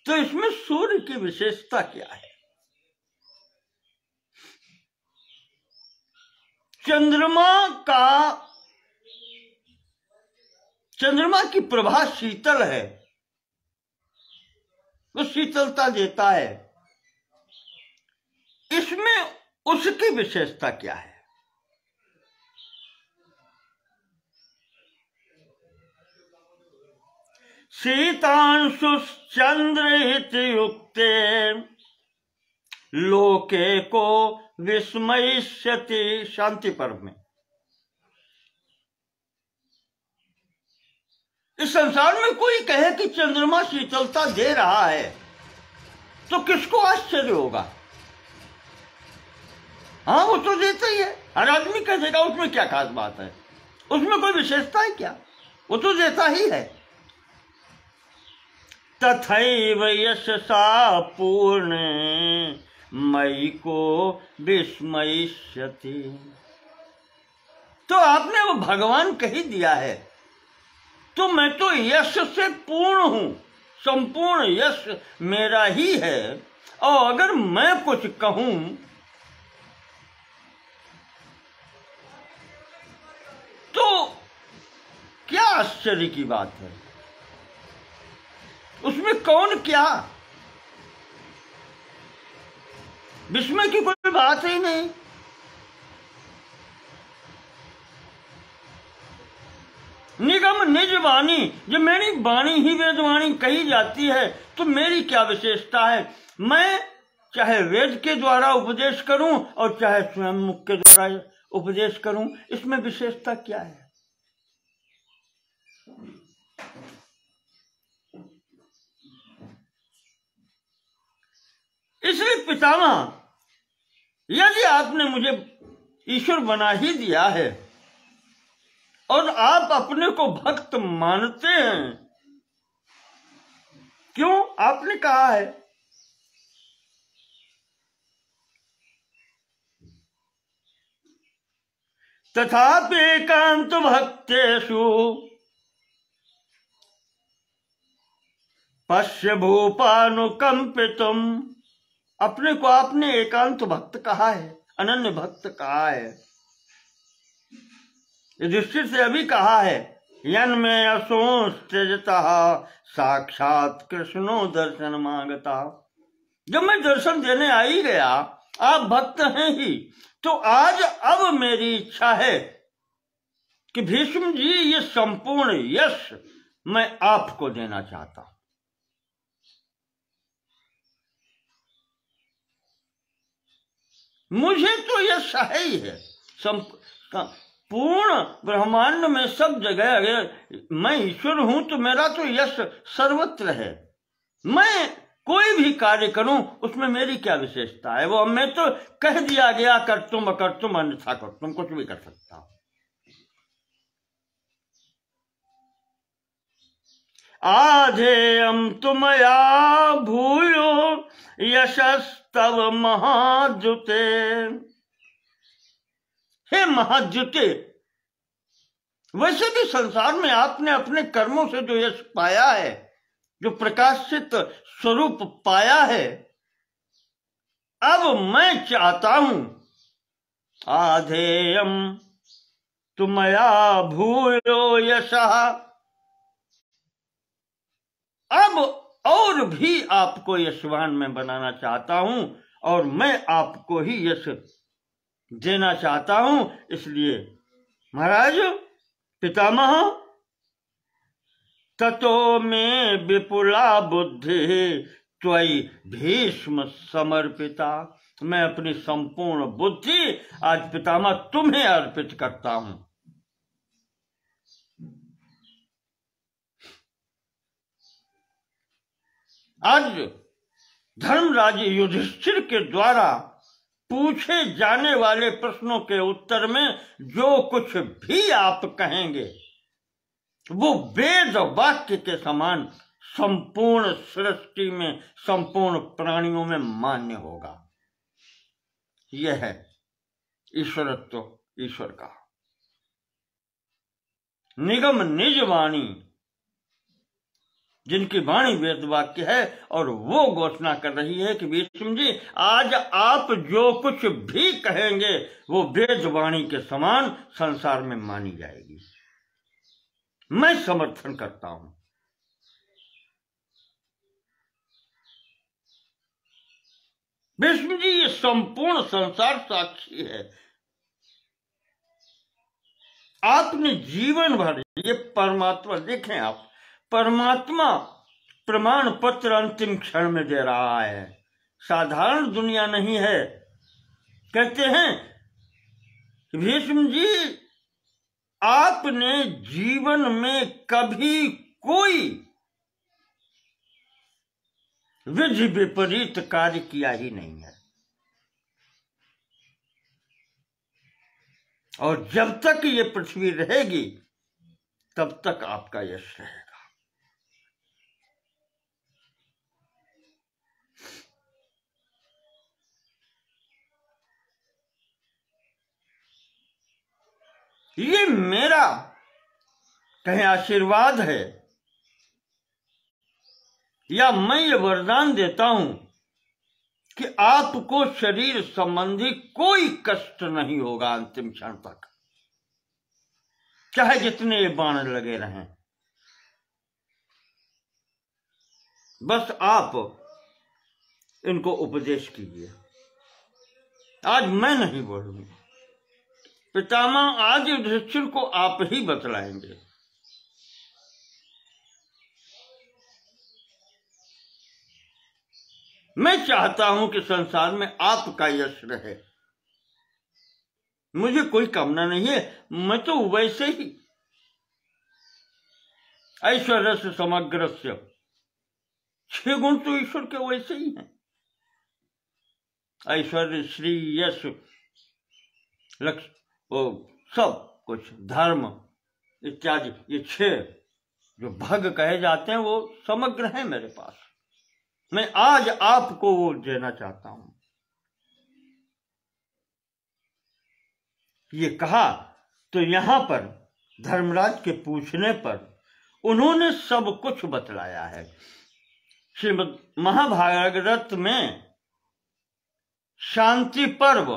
तो इसमें सूर्य की विशेषता क्या है? चंद्रमा की प्रभा शीतल है, वो शीतलता देता है, इसमें उसकी विशेषता क्या है? शीतांशुश्चंद्रहितयुक्ते लोके को विस्मयिष्यति। शांति पर्व में, इस संसार में कोई कहे कि चंद्रमा शीतलता दे रहा है तो किसको आश्चर्य होगा? हाँ, वो तो देता ही है, हर आदमी कह देगा, उसमें क्या खास बात है, उसमें कोई विशेषता है क्या? वो तो देता ही है। तथैव यशसा पूर्ण मयि को विस्मयिष्यति। तो आपने वो भगवान कह ही दिया है, तो मैं तो यश से पूर्ण हूं, संपूर्ण यश मेरा ही है, और अगर मैं कुछ कहूं तो क्या आश्चर्य की बात है? उसमें कौन क्या, विस्मय की कोई बात ही नहीं। निगम निज वाणी, जब मेरी वाणी ही वेदवाणी कही जाती है तो मेरी क्या विशेषता है? मैं चाहे वेद के द्वारा उपदेश करूं और चाहे स्वयं मुख के द्वारा उपदेश करूं, इसमें विशेषता क्या है? इसलिए पितामह, यदि आपने मुझे ईश्वर बना ही दिया है और आप अपने को भक्त मानते हैं, क्यों? आपने कहा है तथापि एकांत भक्तेषु पश्य भूपानुकंपितुम। अपने को आपने एकांत भक्त कहा है, अनन्य भक्त कहा है। युधिष्ठिर से अभी कहा है, यन में असों त्यजता साक्षात कृष्णो दर्शन मांगता। जब मैं दर्शन देने आ ही गया, आप भक्त हैं ही, तो आज अब मेरी इच्छा है कि भीष्म जी, ये संपूर्ण यश मैं आपको देना चाहता हूं। मुझे तो यश है ही है, पूर्ण ब्रह्मांड में सब जगह अगर मैं ईश्वर हूं तो मेरा तो यश सर्वत्र है। मैं कोई भी कार्य करूं उसमें मेरी क्या विशेषता है? वो मैं तो कह दिया गया, कर तुम अकर तुम अन्यथा कर तुम, कुछ भी कर सकता हूं। आधेयम तुमया भूयो यशस्तव महाद्युते। हे महाद्युते, वैसे भी संसार में आपने अपने कर्मों से जो यश पाया है, जो प्रकाशित स्वरूप पाया है, अब मैं चाहता हूं आधेयम तुमया भूयो यशः, अब और भी आपको यशवान मैं बनाना चाहता हूं और मैं आपको ही यश देना चाहता हूं। इसलिए महाराज पितामह, ततो में विपुला बुद्धि त्वयि भीष्म समर्पिता। मैं अपनी संपूर्ण बुद्धि आज पितामह तुम्हें अर्पित करता हूं। आज धर्मराज युधिष्ठिर के द्वारा पूछे जाने वाले प्रश्नों के उत्तर में जो कुछ भी आप कहेंगे वो वेद वाक्य के समान संपूर्ण सृष्टि में, संपूर्ण प्राणियों में मान्य होगा। यह है ईश्वरत्व, ईश्वर का निगम निज वाणी, जिनकी वाणी वेद वाक्य है और वो घोषणा कर रही है कि भीष्म जी आज आप जो कुछ भी कहेंगे वो वेद वाणी के समान संसार में मानी जाएगी। मैं समर्थन करता हूं। भीष्म जी ये संपूर्ण संसार साक्षी है। आपने जीवन भर ये परमात्मा, देखें आप, परमात्मा प्रमाण पत्र अंतिम क्षण में दे रहा है, साधारण दुनिया नहीं है। कहते हैं भीष्म जी आपने जीवन में कभी कोई विधि विपरीत कार्य किया ही नहीं है और जब तक ये पृथ्वी रहेगी तब तक आपका यश रहेगा। ये मेरा कहीं आशीर्वाद है या मैं ये वरदान देता हूं कि आपको शरीर संबंधी कोई कष्ट नहीं होगा अंतिम क्षण तक, चाहे जितने ये बाण लगे रहें। बस आप इनको उपदेश कीजिए। आज मैं नहीं बोलूंगा, पितामह आज युधिष्ठिर को आप ही बतलाएंगे। मैं चाहता हूं कि संसार में आपका यश रहे, मुझे कोई कामना नहीं है। मैं तो वैसे ही ऐश्वर्य से समग्र से 6 गुण तो ईश्वर के वैसे ही हैं। ऐश्वर्य, श्री, यश, लक्ष्य, वो सब कुछ, धर्म इत्यादि, ये 6 जो भाग कहे जाते हैं वो समग्र है मेरे पास। मैं आज आपको वो देना चाहता हूं। ये कहा तो यहां पर धर्मराज के पूछने पर उन्होंने सब कुछ बतलाया है। श्रीमद् महाभारत में शांति पर्व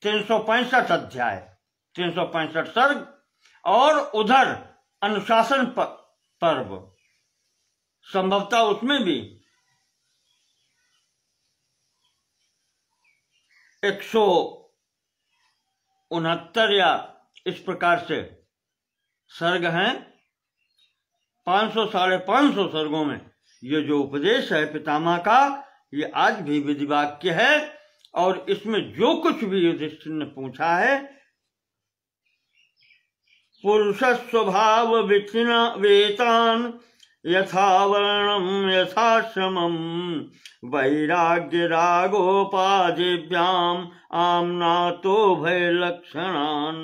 365 अध्याय, 365 सर्ग और उधर अनुशासन पर्व, संभवतः उसमें भी 169 या इस प्रकार से सर्ग हैं। 500 साढ़े 500 सर्गों में ये जो उपदेश है पितामह का, ये आज भी विधि वाक्य है। और इसमें जो कुछ भी युधिष्ठिर ने पूछा है, पुरुष स्वभाव विचिना वेतान यथा वर्णम यथाश्रमम वैराग्य रागोपादिभ्याम आमना तो भय लक्षणान।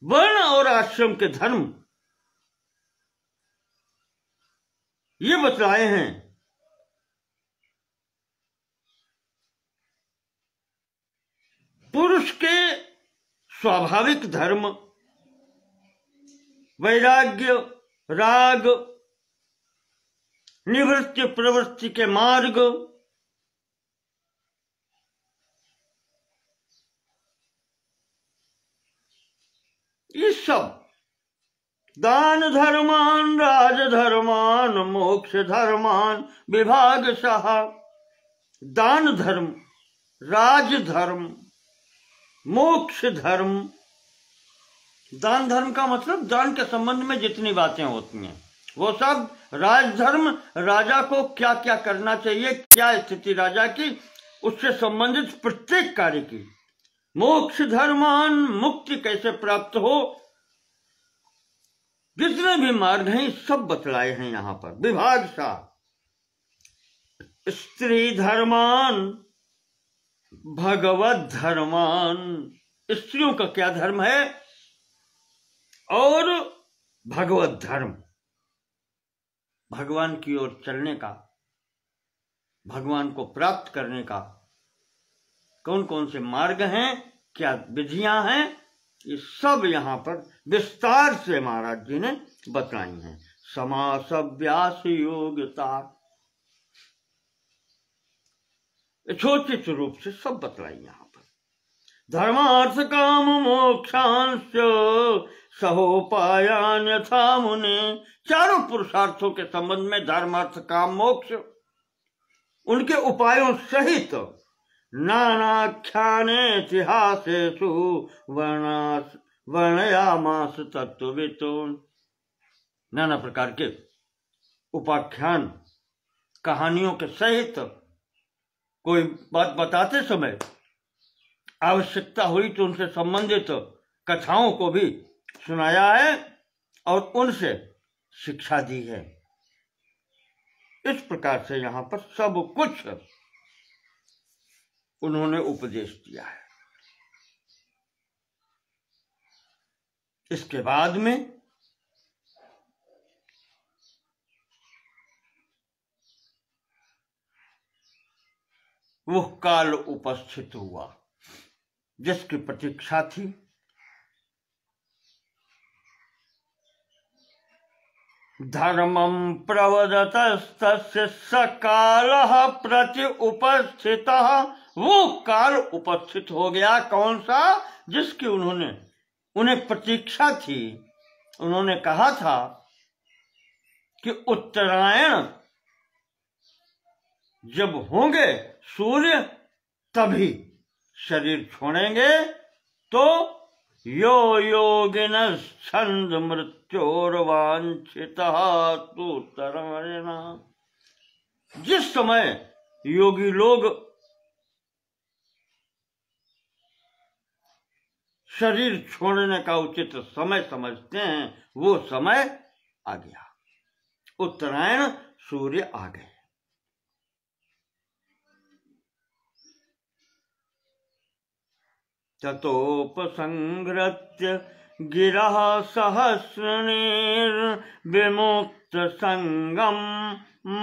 वर्ण और आश्रम के धर्म ये बतलाए हैं। पुरुष के स्वाभाविक धर्म, वैराग्य, राग, निवृत्ति प्रवृत्ति के मार्ग, ये सब दान धर्मान राजधर्मान मोक्ष धर्मान विभागशः। दान धर्म, राजधर्म, मोक्ष धर्म। दान धर्म का मतलब दान के संबंध में जितनी बातें होती हैं वो सब। राजधर्म, राजा को क्या क्या करना चाहिए, क्या स्थिति राजा की, उससे संबंधित प्रत्येक कार्य की। मोक्ष धर्मान, मुक्ति कैसे प्राप्त हो, जितने भी मार्ग हैं सब बतलाए हैं यहां पर विभाग सा। स्त्री धर्मान भगवत धर्मान, स्त्रियों का क्या धर्म है और भगवत धर्म, भगवान की ओर चलने का, भगवान को प्राप्त करने का कौन कौन से मार्ग हैं, क्या विधियां हैं, ये सब यहां पर विस्तार से महाराज जी ने बताई हैं। समास अभ्यास योग्यता, यथोचित रूप से सब बतलाई यहां पर। धर्मार्थ काम मोक्षांश सहोपायान यथा मुने, चारों पुरुषार्थों के संबंध में धर्म अर्थ काम मोक्ष उनके उपायों सहित नानाख्याने इतिहासेषु वर्णयामास तत्त्ववितो, नाना प्रकार के उपाख्यान कहानियों के सहित कोई बात बताते समय आवश्यकता हुई तो उनसे संबंधित कथाओं को भी सुनाया है और उनसे शिक्षा दी है। इस प्रकार से यहां पर सब कुछ उन्होंने उपदेश दिया है। इसके बाद में वो काल उपस्थित हुआ जिसकी प्रतीक्षा थी। धर्मं प्रवदतस्तस्य सकालः प्रति उपस्थितः, वो काल उपस्थित हो गया। कौन सा? जिसकी उन्हें प्रतीक्षा थी। उन्होंने कहा था कि उत्तरायण जब होंगे सूर्य तभी शरीर छोड़ेंगे, तो यो योगिनः छंद मृत्योर्वांछितः तु उत्तरायण, जिस समय योगी लोग शरीर छोड़ने का उचित समय समझते हैं वो समय आ गया। उत्तरायण सूर्य आ गए। ततोपसंहृत्य गिरः सहस्रनेर्विमुक्त संगम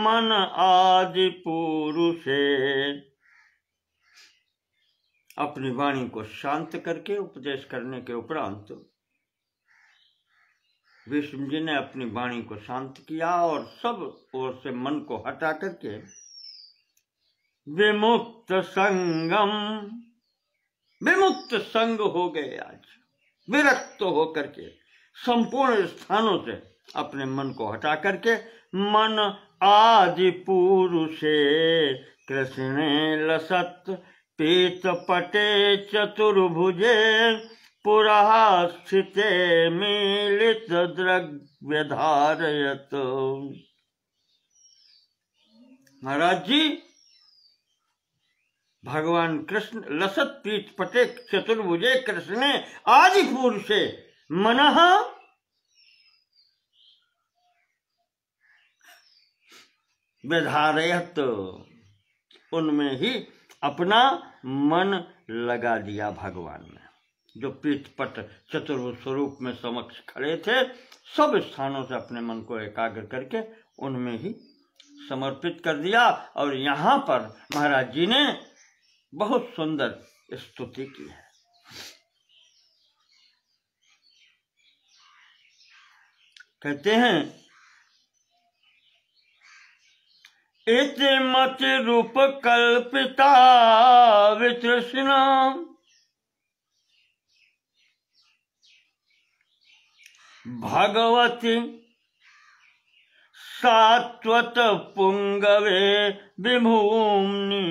मन आदि पुरुषे, अपनी वाणी को शांत करके उपदेश करने के उपरांत विष्णु जी ने अपनी वाणी को शांत किया और सब ओर से मन को हटा करके विमुक्त संगम, विमुक्त संग हो गए। आज विरक्त होकर के संपूर्ण स्थानों से अपने मन को हटा करके मन आदि पुरुषे कृष्णे लसत पीत पटे चतुर्भुजे पुरः स्थिते मीलित द्रव्य धारयत। महाराज जी, भगवान कृष्ण लसत पीठ पटे चतुर्भुजे कृष्णे आदि पुरुषे मनः विधारयत, उनमें ही अपना मन लगा दिया। भगवान ने जो पीठ पट चतुर्भुज स्वरूप में समक्ष खड़े थे, सब स्थानों से अपने मन को एकाग्र करके उनमें ही समर्पित कर दिया। और यहाँ पर महाराज जी ने बहुत सुंदर स्तुति की है। कहते हैं इति मति रूप कल्पिता वितृष्णा, भगवती सात्वत पुंगवे विभूम्नि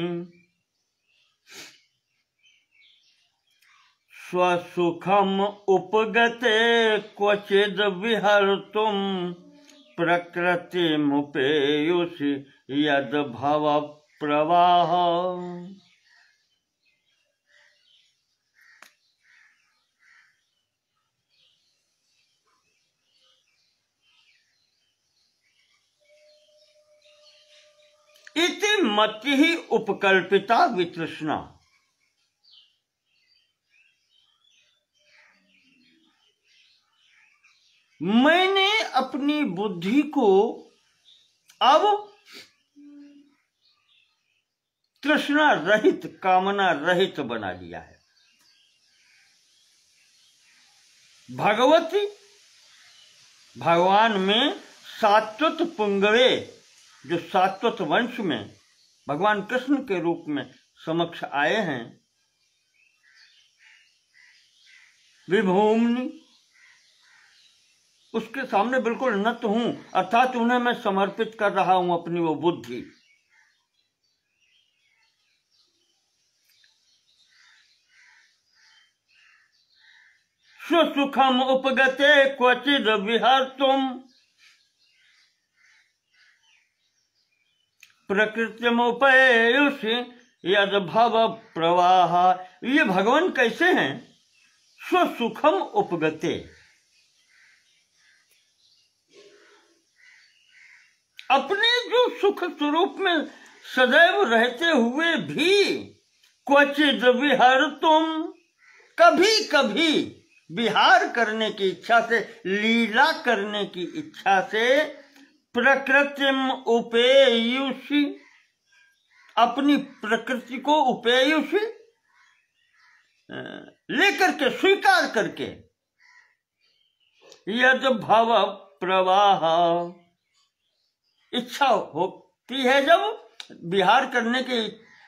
स्वसुखम उपगते क्वचिद विहर्तुम प्रकृतिमुपेयुषि यद भव प्रवाह। इति मति ही उपकल्पिता वितृष्णा। मैंने अपनी बुद्धि को अब तृष्णा रहित, कामना रहित बना लिया है। भगवती, भगवान में सात्वत पुंगवे, जो सात्वत वंश में भगवान कृष्ण के रूप में समक्ष आए हैं, विभूम्नि, उसके सामने बिल्कुल नत हूं, अर्थात उन्हें मैं समर्पित कर रहा हूं अपनी वो बुद्धि। स्वसुखम उपगते क्वचिद विहर्तुम प्रकृतिमुपेयुषि यद भव प्रवाह। ये भगवान कैसे हैं? स्वसुखम उपगते, अपने जो सुख स्वरूप में सदैव रहते हुए भी क्वचिद विहर्तुम, कभी कभी विहार करने की इच्छा से, लीला करने की इच्छा से, प्रकृतिम उपेयुषि, अपनी प्रकृति को उपेयुषि लेकर के, स्वीकार करके, यद भव प्रवाह, इच्छा होती है जब विहार करने की,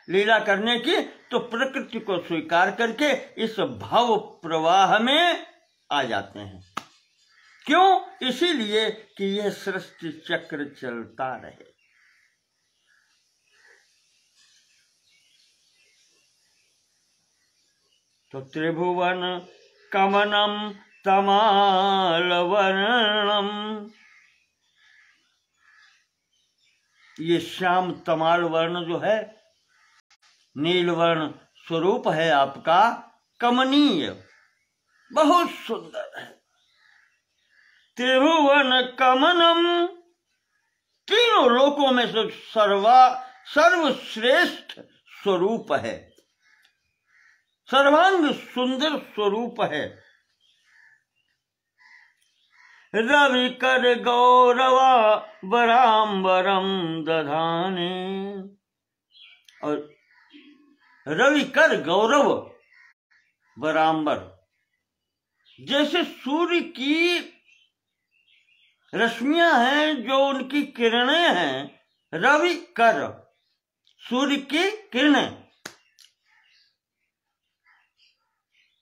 लीला करने की, तो प्रकृति को स्वीकार करके इस भव प्रवाह में आ जाते हैं। क्यों? इसीलिए कि यह सृष्टि चक्र चलता रहे। तो त्रिभुवन कमनम तमाल वर्णम, ये श्याम तमाल वर्ण जो है, नील वर्ण स्वरूप है आपका, कमनीय, बहुत सुंदर है। त्रिभुवन कमनम, तीनों लोकों में से सर्वश्रेष्ठ स्वरूप है, सर्वांग सुंदर स्वरूप है। रवि कर गौरवा बराम्बरम दधाने, और रवि कर गौरव बराम्बर, जैसे सूर्य की रश्मियां हैं, जो उनकी किरणें हैं, रवि कर, सूर्य की किरणें,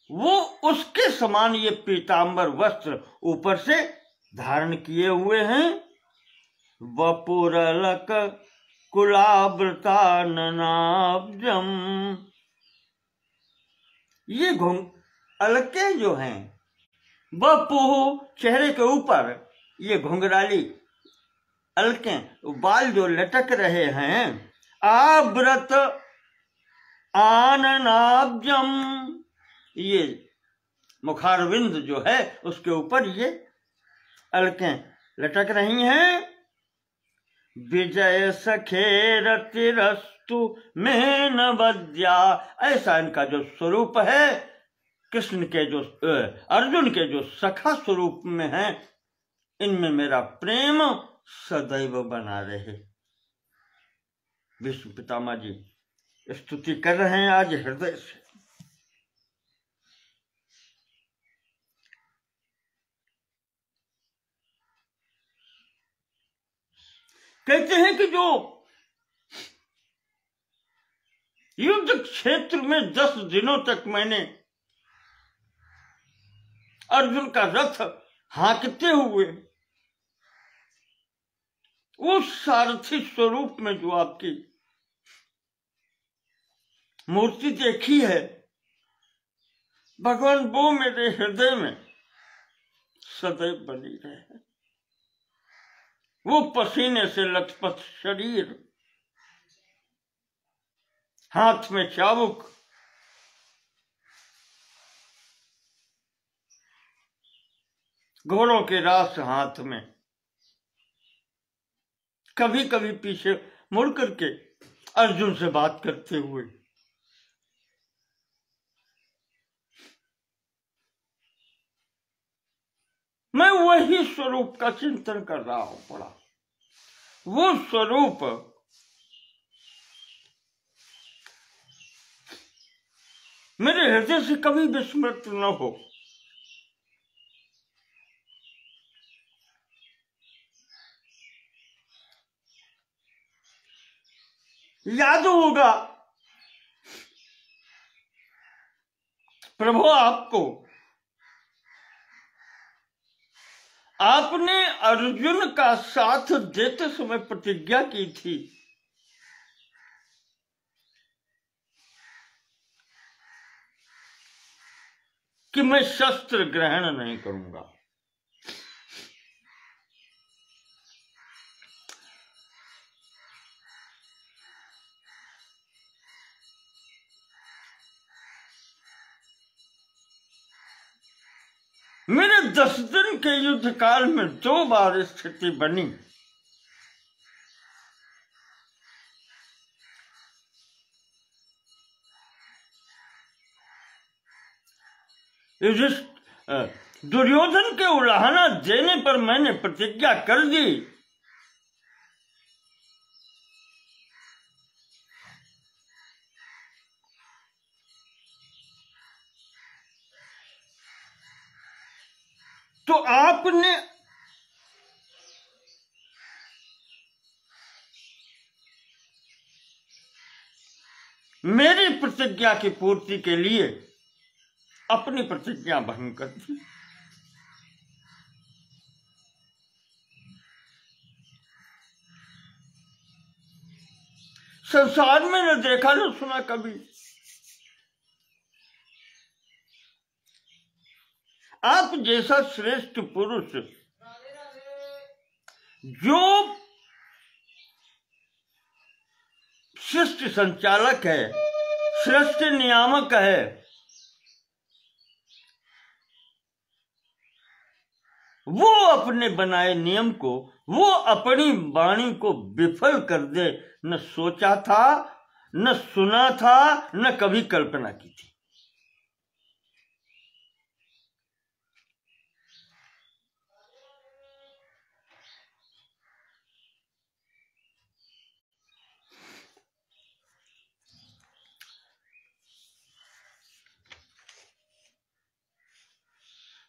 वो उसके समान ये पीतांबर वस्त्र ऊपर से धारण किए हुए हैं। वपुरलक कुलावृता ननाब्जम, ये अलके जो हैं, वपुह, चेहरे के ऊपर ये घुंघराली अलके, बाल जो लटक रहे हैं, आवृत आननाब्जम, ये मुखारविंद जो है उसके ऊपर ये अलकें लटक रही हैं। विजय सखेरतिरस्तु में न बद्या, ऐसा इनका जो स्वरूप है, कृष्ण के जो, अर्जुन के जो सखा स्वरूप में है, इनमें मेरा प्रेम सदैव बना रहे। विष्णु पितामह जी स्तुति कर रहे हैं आज हृदय से। कहते हैं कि जो युद्ध क्षेत्र में 10 दिनों तक मैंने अर्जुन का रथ हाँकते हुए उस सारथी स्वरूप में जो आपकी मूर्ति देखी है भगवान, वो मेरे हृदय में सदैव बनी रहे। वो पसीने से लथपथ शरीर, हाथ में चाबुक, घोड़ों के रास हाथ में, कभी कभी पीछे मुड़ करके अर्जुन से बात करते हुए। मैं वही स्वरूप का चिंतन कर रहा हूं पड़ा। वो स्वरूप मेरे हृदय से कभी विस्मृत न हो। याद होगा प्रभु आपको, आपने अर्जुन का साथ देते समय प्रतिज्ञा की थी कि मैं शस्त्र ग्रहण नहीं करूंगा। मेरे 10 दिन के युद्ध काल में 2 बार स्थिति बनी। दुर्योधन के उलाहना देने पर मैंने प्रतिज्ञा कर दी तो आपने मेरी प्रतिज्ञा की पूर्ति के लिए अपनी प्रतिज्ञा भंग कर दी। संसार में न देखा न सुना कभी आप जैसा श्रेष्ठ पुरुष जो सृष्टि संचालक है, सृष्टि नियामक है, वो अपने बनाए नियम को, वो अपनी वाणी को विफल कर दे, न सोचा था, न सुना था, न कभी कल्पना की थी।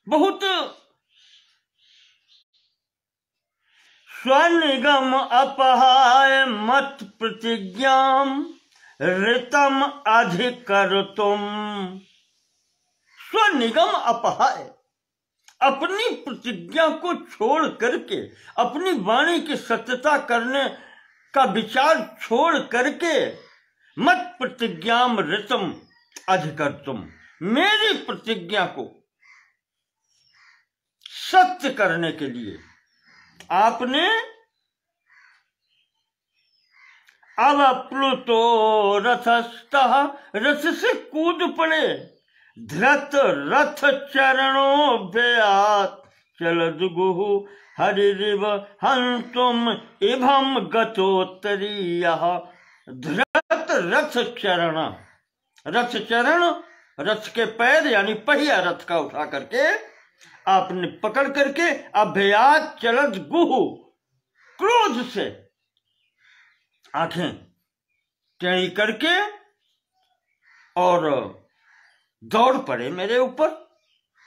बहुत स्वनिगम अपहाय मत प्रतिज्ञाम ऋतम अधिकर्तुम। स्वनिगम अपहाय, अपनी प्रतिज्ञा को छोड़ करके, अपनी वाणी की सत्यता करने का विचार छोड़ करके, मत प्रतिज्ञाम ऋतम अधिकर्तुम, मेरी प्रतिज्ञा को सत्य करने के लिए आपने अवप्लुतो रथस्थः, रथ से कूद पड़े, धृत रथ चरणों व्यात चलदुगुः हरिरिव हंतुम इभम गतोत्तरीयः। धृत रथ चरण, रथ चरण रथ के पैर यानी पहिया रथ का उठा करके आपने पकड़ करके अभयात चलत गुह, क्रोध से आंखें टेढ़ी करके और दौड़ पड़े मेरे ऊपर।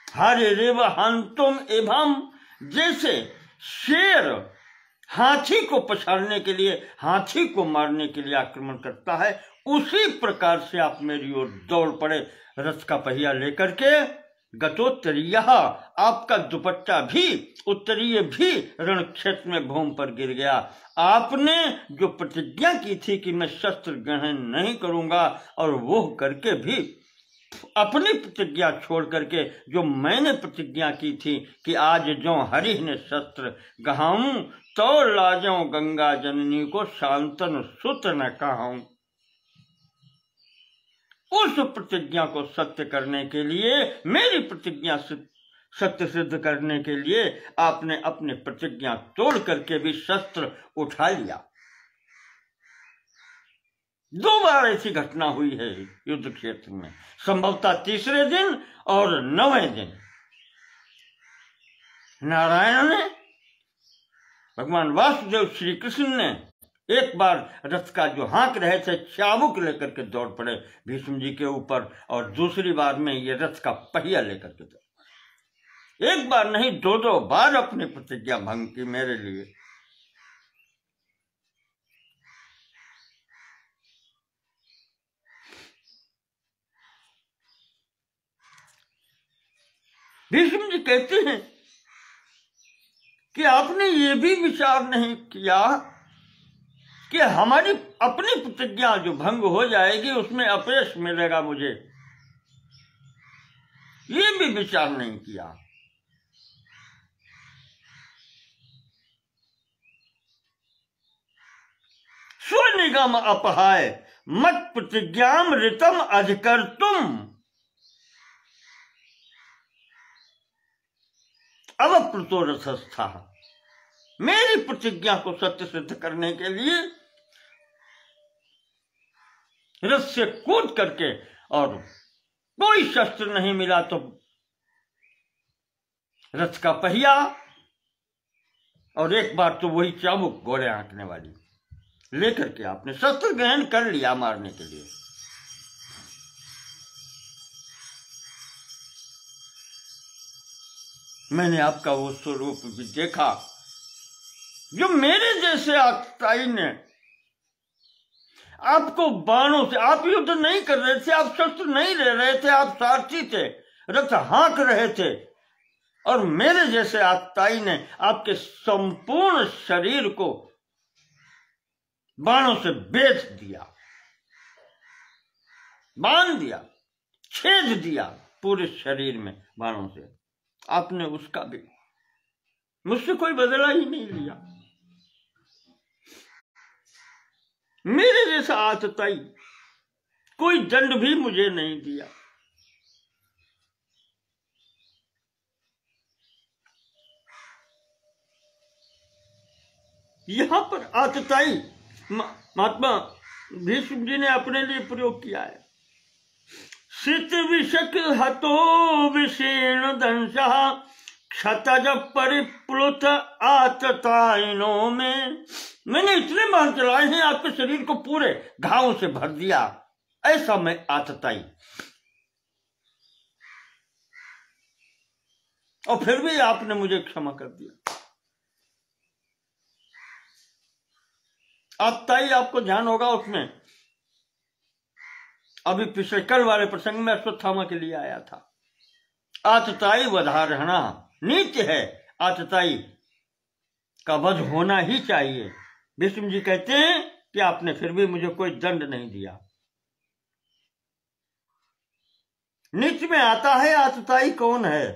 हरे रेव हंतुम एवं, जैसे शेर हाथी को पछाड़ने के लिए, हाथी को मारने के लिए आक्रमण करता है, उसी प्रकार से आप मेरी ओर दौड़ पड़े रथ का पहिया लेकर के गतोत्तरीय, आपका दुपट्टा भी उत्तरीय भी रण क्षेत्र में भूमि पर गिर गया। आपने जो प्रतिज्ञा की थी कि मैं शस्त्र ग्रहण नहीं करूंगा, और वो करके भी अपनी प्रतिज्ञा छोड़ करके जो मैंने प्रतिज्ञा की थी कि आज जो हरि ने शस्त्र गहाऊं, तो लाजों गंगा जननी को शांतन सुत न कहाऊं। उस प्रतिज्ञा को सत्य करने के लिए, मेरी प्रतिज्ञा सत्य सिद्ध करने के लिए आपने अपनी प्रतिज्ञा तोड़ करके भी शस्त्र उठा लिया। 2 बार ऐसी घटना हुई है युद्ध क्षेत्र में, संभवतः तीसरे दिन और 9वें दिन नारायण ने, भगवान वासुदेव श्री कृष्ण ने एक बार रथ का जो हाँक रहे थे चाबुक लेकर के दौड़ पड़े भीष्म जी के ऊपर, और दूसरी बार में ये रथ का पहिया लेकर के दौड़ पड़े। एक बार नहीं, 2 बार अपनी प्रतिज्ञा भंग की मेरे लिए। भीष्म जी कहते हैं कि आपने ये भी विचार नहीं किया कि हमारी अपनी प्रतिज्ञा जो भंग हो जाएगी उसमें अपयश मिलेगा मुझे, ये भी विचार नहीं किया। स्वनिगम अपहाय मत प्रतिज्ञाम ऋतम अधिकर तुम, अवप्लुतो रथस्था। मेरी प्रतिज्ञा को सत्य सिद्ध करने के लिए रथ से कूद करके, और कोई शस्त्र नहीं मिला तो रथ का पहिया, और एक बार तो वही चाबुक घोड़े हाँकने वाली लेकर के आपने शस्त्र ग्रहण कर लिया मारने के लिए। मैंने आपका वो स्वरूप भी देखा जो मेरे जैसे आक्ताई ने आपको बाणों से, आप युद्ध नहीं कर रहे थे, आप शस्त्र नहीं ले रहे थे, आप सारथी थे, रथ हाँक रहे थे, और मेरे जैसे आक्ताई ने आपके संपूर्ण शरीर को बाणों से बेच दिया, बांध दिया, छेद दिया पूरे शरीर में बाणों से। आपने उसका भी मुझसे कोई बदला ही नहीं लिया। मेरे जैसा आतताई कोई दंड भी मुझे नहीं दिया। यहां पर आतताई महात्मा भीष्म जी ने अपने लिए प्रयोग किया है। सित विषक हतो विषीर्ण दंशा क्षतज परिप्लुत आतताइनों में। मैंने इतने बार चलाए हैं, आपके शरीर को पूरे घावों से भर दिया, ऐसा मैं आतताई, और फिर भी आपने मुझे क्षमा कर दिया। आतताई आपको ध्यान होगा उसमें, अभी पिछले कल वाले प्रसंग में अश्वत्थामा के लिए आया था। आतताई वधारहणा नित्य है, आतताई का वध होना ही चाहिए। भीष्म जी कहते हैं कि आपने फिर भी मुझे कोई दंड नहीं दिया। नित्य में आता है आतताई कौन है?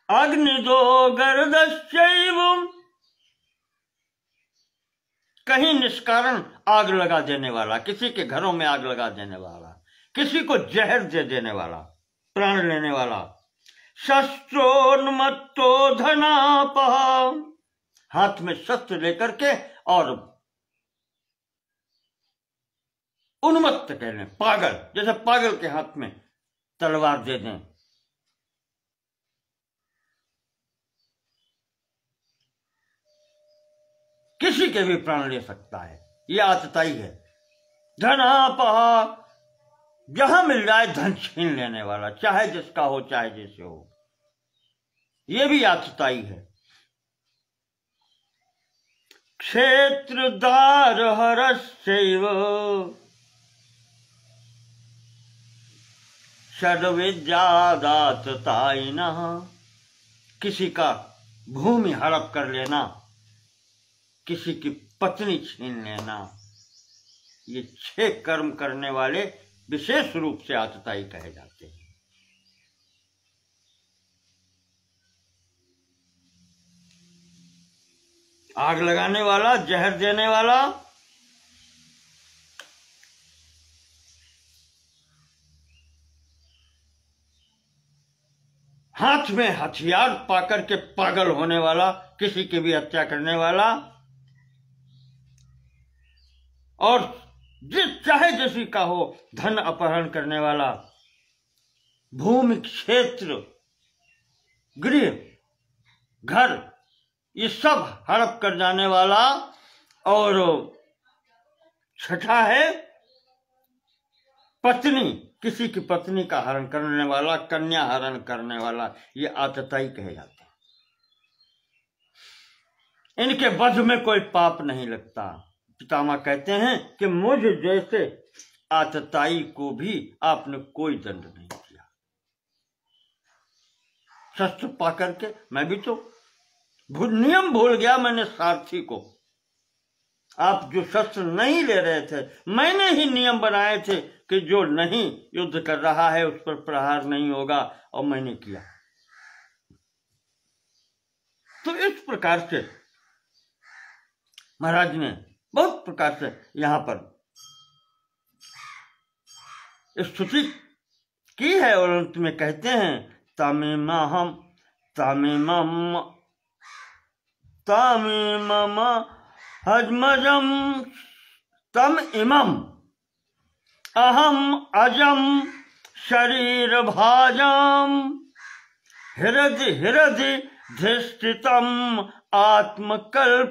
अग्निदो गर्दश्चैव, कहीं निष्कारण आग लगा देने वाला, किसी के घरों में आग लगा देने वाला, किसी को जहर दे देने वाला, प्राण लेने वाला। शस्त्रोन्मत्तो धनापह, हाथ में शस्त्र लेकर के और उन्मत्त कह लें, पागल, जैसे पागल के हाथ में तलवार दे दें। किसी के भी प्राण ले सकता है, ये आतताई है। धनापह, जहां मिल जाए धन छीन लेने वाला, चाहे जिसका हो चाहे जैसे हो, ये भी आतताई है। क्षेत्रदार हरस्यैव षड्विद्यादाततायिनः, किसी का भूमि हड़प कर लेना, किसी की पत्नी छीन लेना, ये 6 कर्म करने वाले विशेष रूप से आतताई कहे जाते हैं। आग लगाने वाला, जहर देने वाला, हाथ में हथियार पाकर के पागल होने वाला, किसी की भी हत्या करने वाला, और चाहे जैसी का हो धन अपहरण करने वाला, भूमि, क्षेत्र, गृह, घर, ये सब हड़प कर जाने वाला। और छठा है पत्नी, किसी की पत्नी का हरण करने वाला, कन्या हरण करने वाला, ये आतताई कहे जाते हैं। इनके वध में कोई पाप नहीं लगता। पितामह कहते हैं कि मुझ जैसे आतताई को भी आपने कोई दंड नहीं किया। शस्त्र पा करके मैं भी तो नियम भूल गया मैंने सारथी को। आप जो शस्त्र नहीं ले रहे थे, मैंने ही नियम बनाए थे कि जो नहीं युद्ध कर रहा है उस पर प्रहार नहीं होगा, और मैंने किया। तो इस प्रकार से महाराज ने बहुत प्रकार से यहां पर स्तुति की है, और अंत में कहते हैं तमिमम हजमजम तम इमम अहम अजम शरीर भाजम हृदय हृदय धिष्ठितम आत्मकल्पितानाम।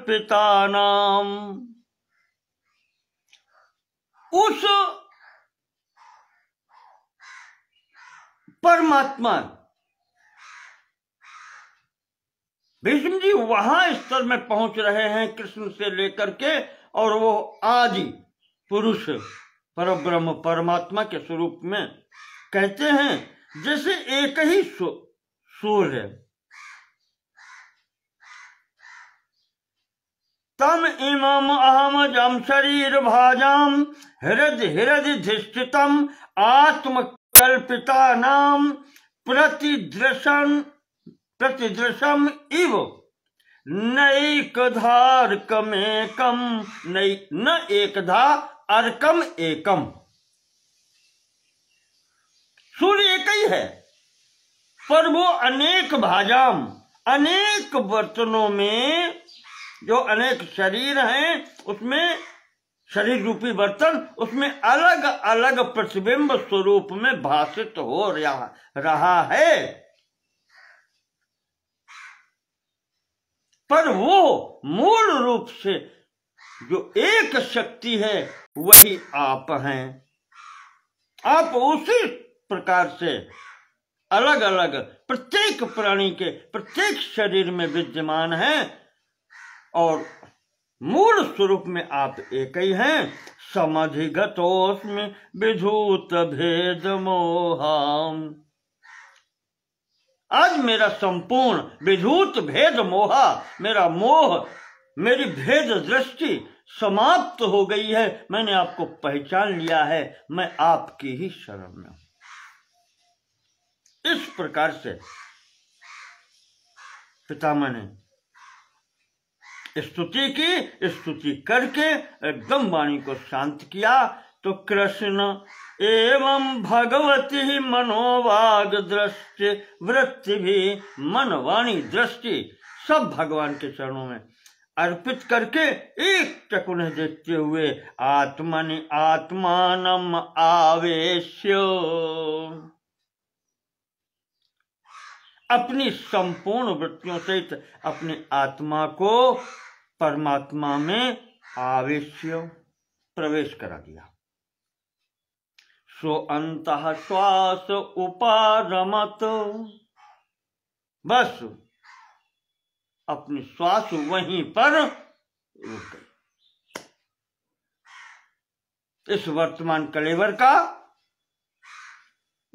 उस परमात्मा भीष्म जी वहां स्तर में पहुंच रहे हैं कृष्ण से लेकर के, और वो आदि पुरुष परब्रह्म परमात्मा के स्वरूप में कहते हैं जैसे एक ही सूर्य। तम इमम अहम जम शरीर भाजाम हृदय हृदय धिष्ठितम आत्मकल्पिता नाम प्रतिदृशम इव नैकधार्कमेकम न एकधा अर्कम एकम। सूर्य एक ही है, पर वो अनेक भाजाम, अनेक बर्तनों में, जो अनेक शरीर हैं उसमें, शरीर रूपी बर्तन, उसमें अलग अलग प्रतिबिंब स्वरूप में भाषित हो रहा है, पर वो मूल रूप से जो एक शक्ति है वही आप हैं। आप उसी प्रकार से अलग अलग प्रत्येक प्राणी के प्रत्येक शरीर में विद्यमान हैं, और मूल स्वरूप में आप एक ही हैं। समधिगतोस्मि विधूत भेद मोहाम। आज मेरा संपूर्ण विधूत भेद मोहा, मेरा मोह, मेरी भेद दृष्टि समाप्त हो गई है। मैंने आपको पहचान लिया है, मैं आपकी ही शरण में हूं। इस प्रकार से पितामह ने स्तुति की, स्तुति करके एकदम वाणी को शांत किया। तो कृष्ण एवं भगवती मनोवाग दृष्टि वृत्ति भी, मन वाणी दृष्टि सब भगवान के चरणों में अर्पित करके एक टक उन्हें देखते हुए आत्मनि आत्मानम आवेश्य, अपनी संपूर्ण वृत्तियों सहित अपनी आत्मा को परमात्मा में आवेश्य प्रवेश करा दिया। सो अंतः श्वास उपारमत, बस अपनी श्वास वहीं पर रुक गई। इस वर्तमान कलेवर का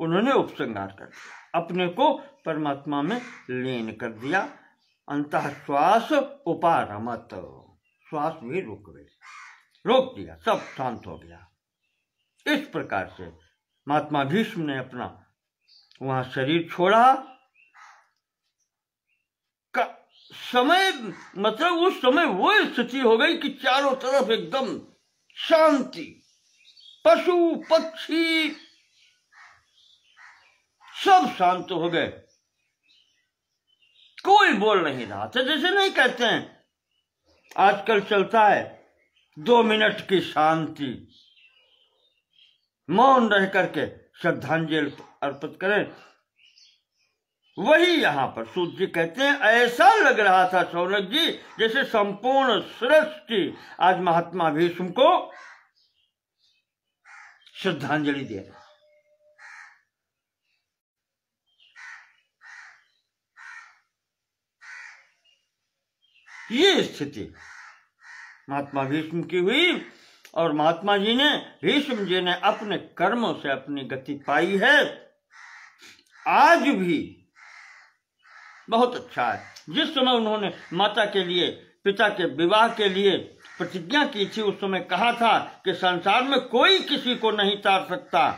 उन्होंने उपसंहार कर दिया, अपने को परमात्मा में लीन कर दिया। अंतः श्वास उपारमत, श्वास भी रुक गई, रोक दिया, सब शांत हो गया। इस प्रकार से महात्मा भीष्म ने अपना वहां शरीर छोड़ा। का समय मतलब उस समय वो स्थिति हो गई कि चारों तरफ एकदम शांति, पशु पक्षी सब शांत हो गए, कोई बोल नहीं रहा था। जैसे नहीं कहते हैं आजकल चलता है 2 मिनट की शांति, मौन रह करके श्रद्धांजलि अर्पित करें, वही यहां पर सूत जी कहते हैं ऐसा लग रहा था शौनक जी जैसे संपूर्ण सृष्टि आज महात्मा भीष्म को श्रद्धांजलि दे रहे। ये स्थिति महात्मा भीष्म की हुई और महात्मा जी ने, भीष्म जी ने अपने कर्मों से अपनी गति पाई है। आज भी बहुत अच्छा है। जिस समय उन्होंने माता के लिए, पिता के विवाह के लिए प्रतिज्ञा की थी, उस समय कहा था कि संसार में कोई किसी को नहीं तार सकता,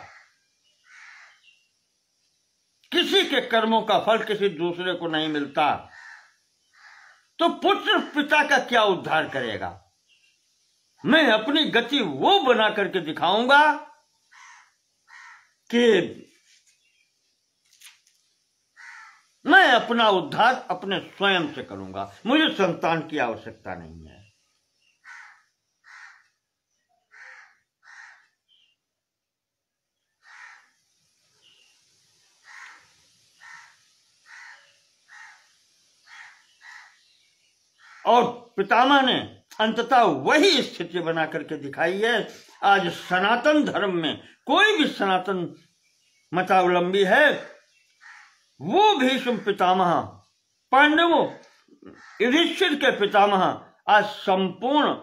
किसी के कर्मों का फल किसी दूसरे को नहीं मिलता, तो पुत्र पिता का क्या उद्धार करेगा। मैं अपनी गति वो बना करके दिखाऊंगा कि मैं अपना उद्धार अपने स्वयं से करूंगा, मुझे संतान की आवश्यकता नहीं है। और पितामह ने अंततः वही स्थिति बना करके दिखाई है। आज सनातन धर्म में कोई भी सनातन मतावलंबी है, वो भीष्म पितामह, पांडवों युधिष्ठिर के पितामह आज संपूर्ण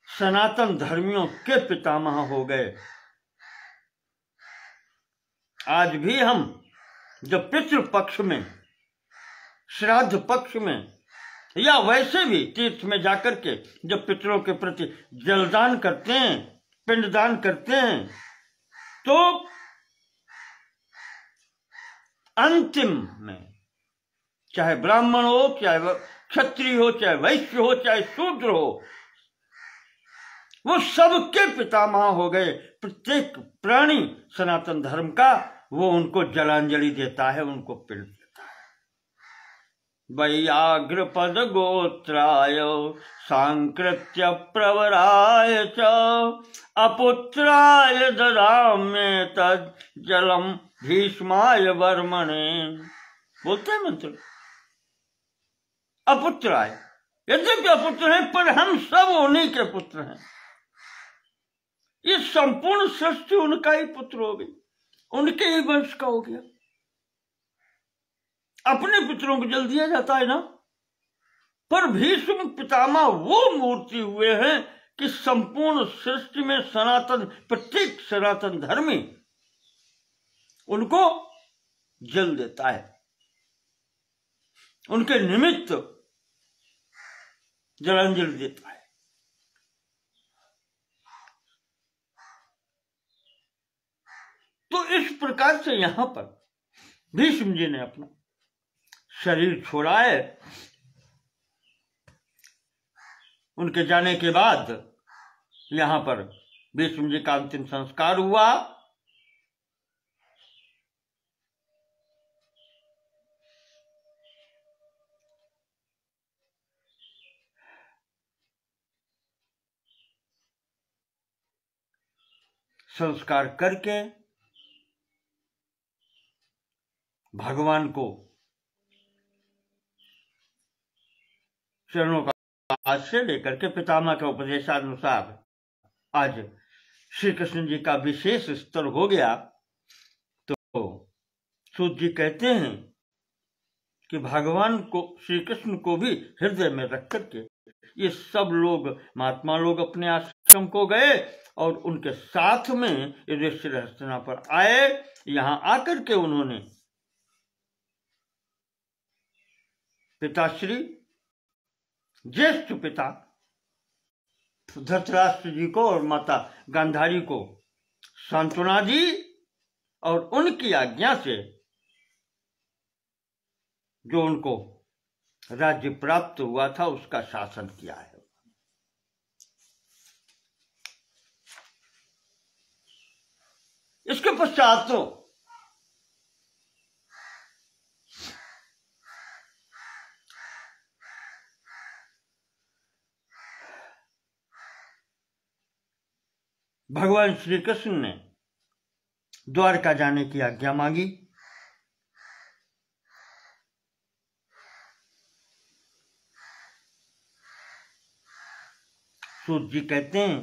सनातन धर्मियों के पितामह हो गए। आज भी हम जब पितृ पक्ष में, श्राद्ध पक्ष में या वैसे भी तीर्थ में जाकर के जब पितरों के प्रति जलदान करते हैं, पिंडदान करते हैं, तो अंतिम में चाहे ब्राह्मण हो, चाहे क्षत्रिय हो, चाहे वैश्य हो, चाहे शूद्र हो, वो सबके पितामह हो गए। प्रत्येक प्राणी सनातन धर्म का वो उनको जलांजलि देता है, उनको पिंड देता है। वैयाग्र पद गोत्राय सांकृत्य प्रवराय च अपुत्राय ददाम्ये तद जलम भीष्माय वर्मणे। बोलते हैं मंत्र, अपुत्राय, यद्यपि अपुत्र हैं पर हम सब उन्हीं के पुत्र हैं। ये संपूर्ण सृष्टि उनका ही पुत्र हो गई, उनके ही वंश का हो गया। अपने पितरों को जल दिया जाता है ना, पर भीष्म पितामह वो मूर्ति हुए हैं कि संपूर्ण सृष्टि में सनातन, प्रत्येक सनातन धर्मी उनको जल देता है, उनके निमित्त जलांजलि देता है। तो इस प्रकार से यहां पर भीष्म जी ने अपना शरीर छोड़ा है। उनके जाने के बाद यहां पर भीष्म जी का अंतिम संस्कार हुआ। संस्कार करके भगवान को चरणों का आश्रय लेकर के पितामह के उपदेशानुसार आज श्री कृष्ण जी का विशेष स्तर हो गया। तो सूत जी कहते हैं कि भगवान को, श्री कृष्ण को भी हृदय में रख करके ये सब लोग, महात्मा लोग अपने आश्रम को गए और उनके साथ में युधिष्ठिर हस्तिनापुर आए। यहां आकर के उन्होंने पिताश्री, ज्येष्ठ पिता धृतराष्ट्र जी को और माता गांधारी को सांत्वना दी और उनकी आज्ञा से जो उनको राज्य प्राप्त हुआ था उसका शासन किया है। इसके पश्चात तो भगवान श्री कृष्ण ने द्वारका जाने की आज्ञा मांगी। सूत जी कहते हैं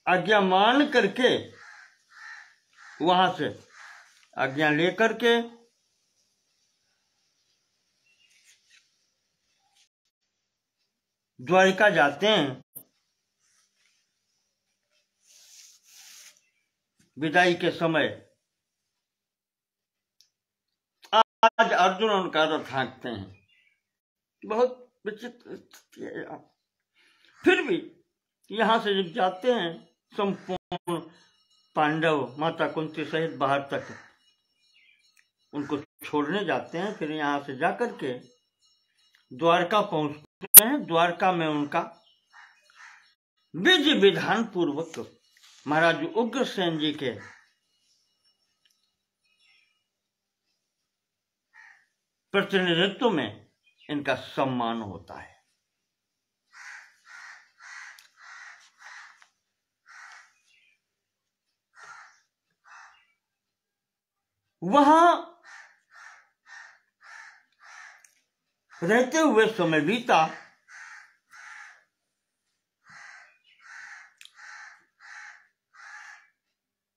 आज्ञा मान करके वहां से आज्ञा लेकर के द्वारिका जाते हैं। विदाई के समय आज अर्जुन उनका रथ हाँकते हैं। बहुत विचित्र स्थिति है यहाँ। फिर भी यहां से जब जाते हैं संपूर्ण पांडव माता कुंती सहित बाहर तक उनको छोड़ने जाते हैं। फिर यहां से जाकर के द्वारका पहुंचते हैं। द्वारका में उनका विधि विधान पूर्वक महाराज उग्रसेन जी के प्रतिनिधित्व में इनका सम्मान होता है। वहां रहते हुए समय बीता।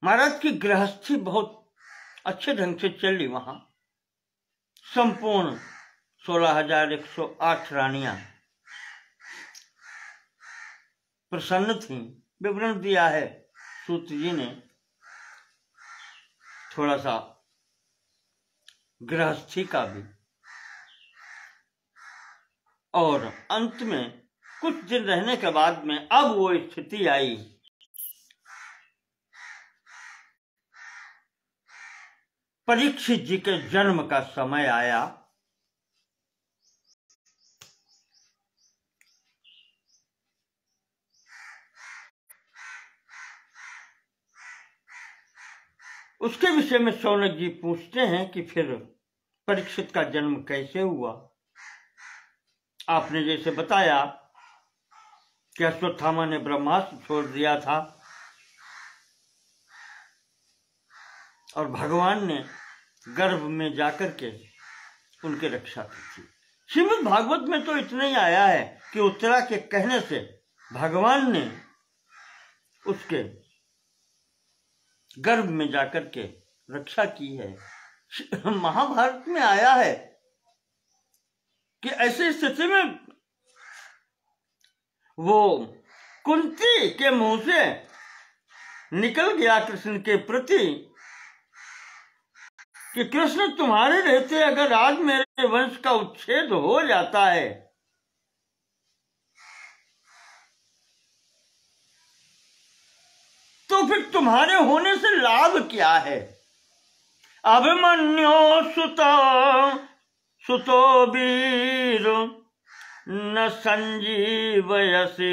महाराज की गृहस्थी बहुत अच्छे ढंग से चली। वहां संपूर्ण 16,108 रानियां प्रसन्न थीं। विवरण दिया है सूत जी ने थोड़ा सा गृहस्थी का भी। और अंत में कुछ दिन रहने के बाद में अब वो स्थिति आई परीक्षित जी के जन्म का समय आया। उसके विषय में शौनक जी पूछते हैं कि फिर परीक्षित का जन्म कैसे हुआ। आपने जैसे बताया कि अश्वत्थामा ने ब्रह्मास्त्र छोड़ दिया था और भगवान ने गर्भ में जाकर के उनकी रक्षा की थी। श्रीमद् भागवत में तो इतना ही आया है कि उत्तरा के कहने से भगवान ने उसके गर्भ में जाकर के रक्षा की है। महाभारत में आया है कि ऐसी स्थिति में वो कुंती के मुंह से निकल गया कृष्ण के प्रति कि कृष्ण तुम्हारे रहते अगर आज मेरे वंश का उच्छेद हो जाता है तो फिर तुम्हारे होने से लाभ क्या है। अभिमन्यो सुतो वीर न संजीवयसि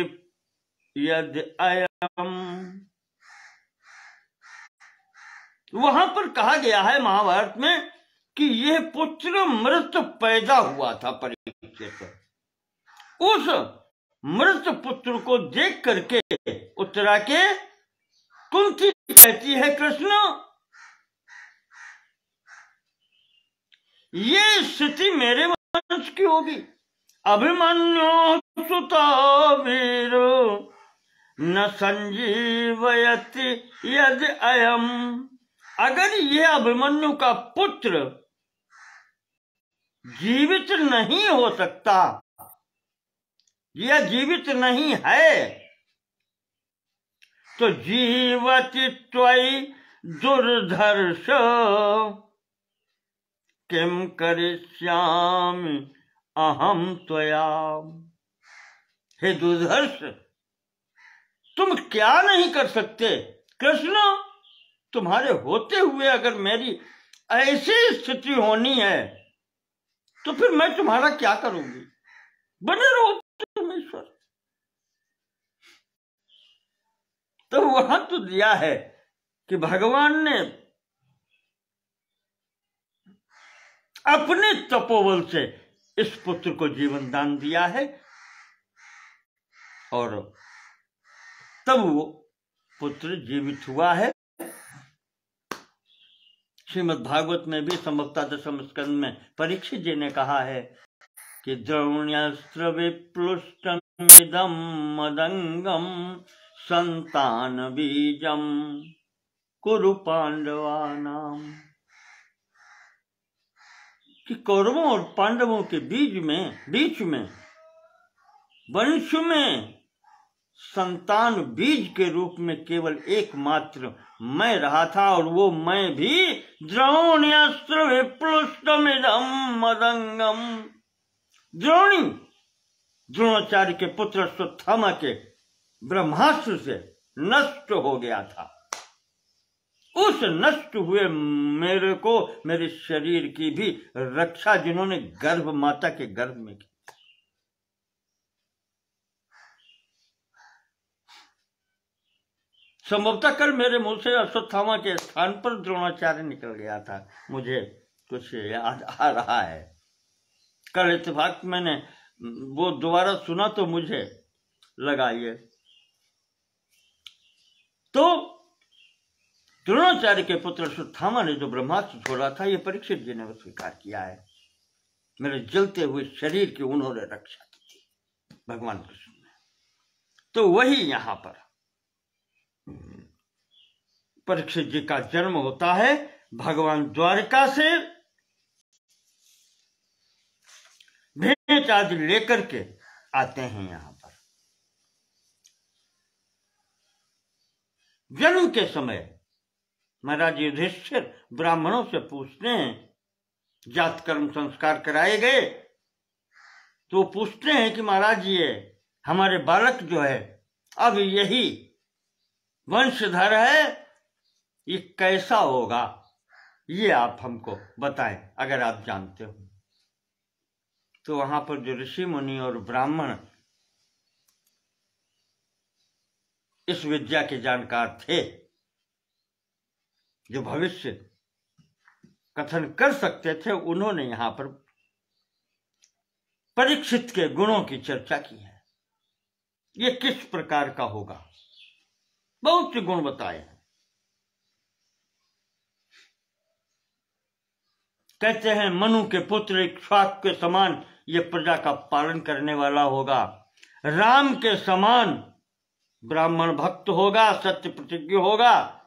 यदि अयम। वहां पर कहा गया है महाभारत में कि यह पुत्र मृत पैदा हुआ था परीक्षित। उस मृत पुत्र को देख करके उत्तरा के कुंती कहती है कृष्ण ये स्थिति मेरे वंश की होगी। अभिमन्यु सुता वीर न संजीवयति यदि अयम। अगर यह अभिमन्यु का पुत्र जीवित नहीं हो सकता यह जीवित नहीं है तो जीवति त्वयि दुर्धर्ष किम करिष्यामि अहम त्वया। हे दुर्धर्ष, तुम क्या नहीं कर सकते? कृष्ण, तुम्हारे होते हुए अगर मेरी ऐसी स्थिति होनी है तो फिर मैं तुम्हारा क्या करूंगी? बने रहो तुम ईश्वर। तो वहां तो दिया है कि भगवान ने अपने तपोबल से इस पुत्र को जीवन दान दिया है और तब वो पुत्र जीवित हुआ है। श्रीमद् भागवत में भी संभवतः दशम स्कंद में परीक्षित जी ने कहा है कि द्रोण्यस्त्र विप्लुष्टमिदं मदंगम संतान बीजम कुरु पांडवानाम। कि कौरवों और पांडवों के बीच में वंश में संतान बीज के रूप में केवल एकमात्र मैं रहा था और वो मैं भी द्रोण्यास्त्र विप्लुष्टमिदं मदंगम। द्रोणाचार्य के पुत्र अश्वत्थामा के ब्रह्मास्त्र से नष्ट हो गया था। उस नष्ट हुए मेरे को, मेरे शरीर की भी रक्षा जिन्होंने गर्भ माता के गर्भ में की। संभवतः कल मेरे मुंह से अश्वत्थामा के स्थान पर द्रोणाचार्य निकल गया था, मुझे कुछ याद आ रहा है। कल इत्तेफाक मैंने वो दोबारा सुना तो मुझे लगा ये। तो द्रोणाचार्य के पुत्र अश्वत्थामा ने जो ब्रह्मास्त्र छोड़ा था, ये परीक्षित जी ने स्वीकार किया है। मेरे जलते हुए शरीर की उन्होंने रक्षा की थी भगवान कृष्ण ने। तो वही यहां पर परीक्षित जी का जन्म होता है। भगवान द्वारका से भेंट आदि लेकर के आते हैं यहां पर। जन्म के समय महाराज युधिष्ठिर ब्राह्मणों से पूछते हैं, जात कर्म संस्कार कराए गए तो पूछते हैं कि महाराज ये हमारे बालक जो है अब यही वंशधर है, ये कैसा होगा, ये आप हमको बताएं अगर आप जानते हो। तो वहां पर जो ऋषि मुनि और ब्राह्मण इस विद्या के जानकार थे, जो भविष्य कथन कर सकते थे, उन्होंने यहां पर परीक्षित के गुणों की चर्चा की है। ये किस प्रकार का होगा, बहुत से गुण बताए हैं। कहते हैं मनु के पुत्र इक्ष्वाक के समान ये प्रजा का पालन करने वाला होगा, राम के समान ब्राह्मण भक्त होगा, सत्य प्रतिज्ञ होगा,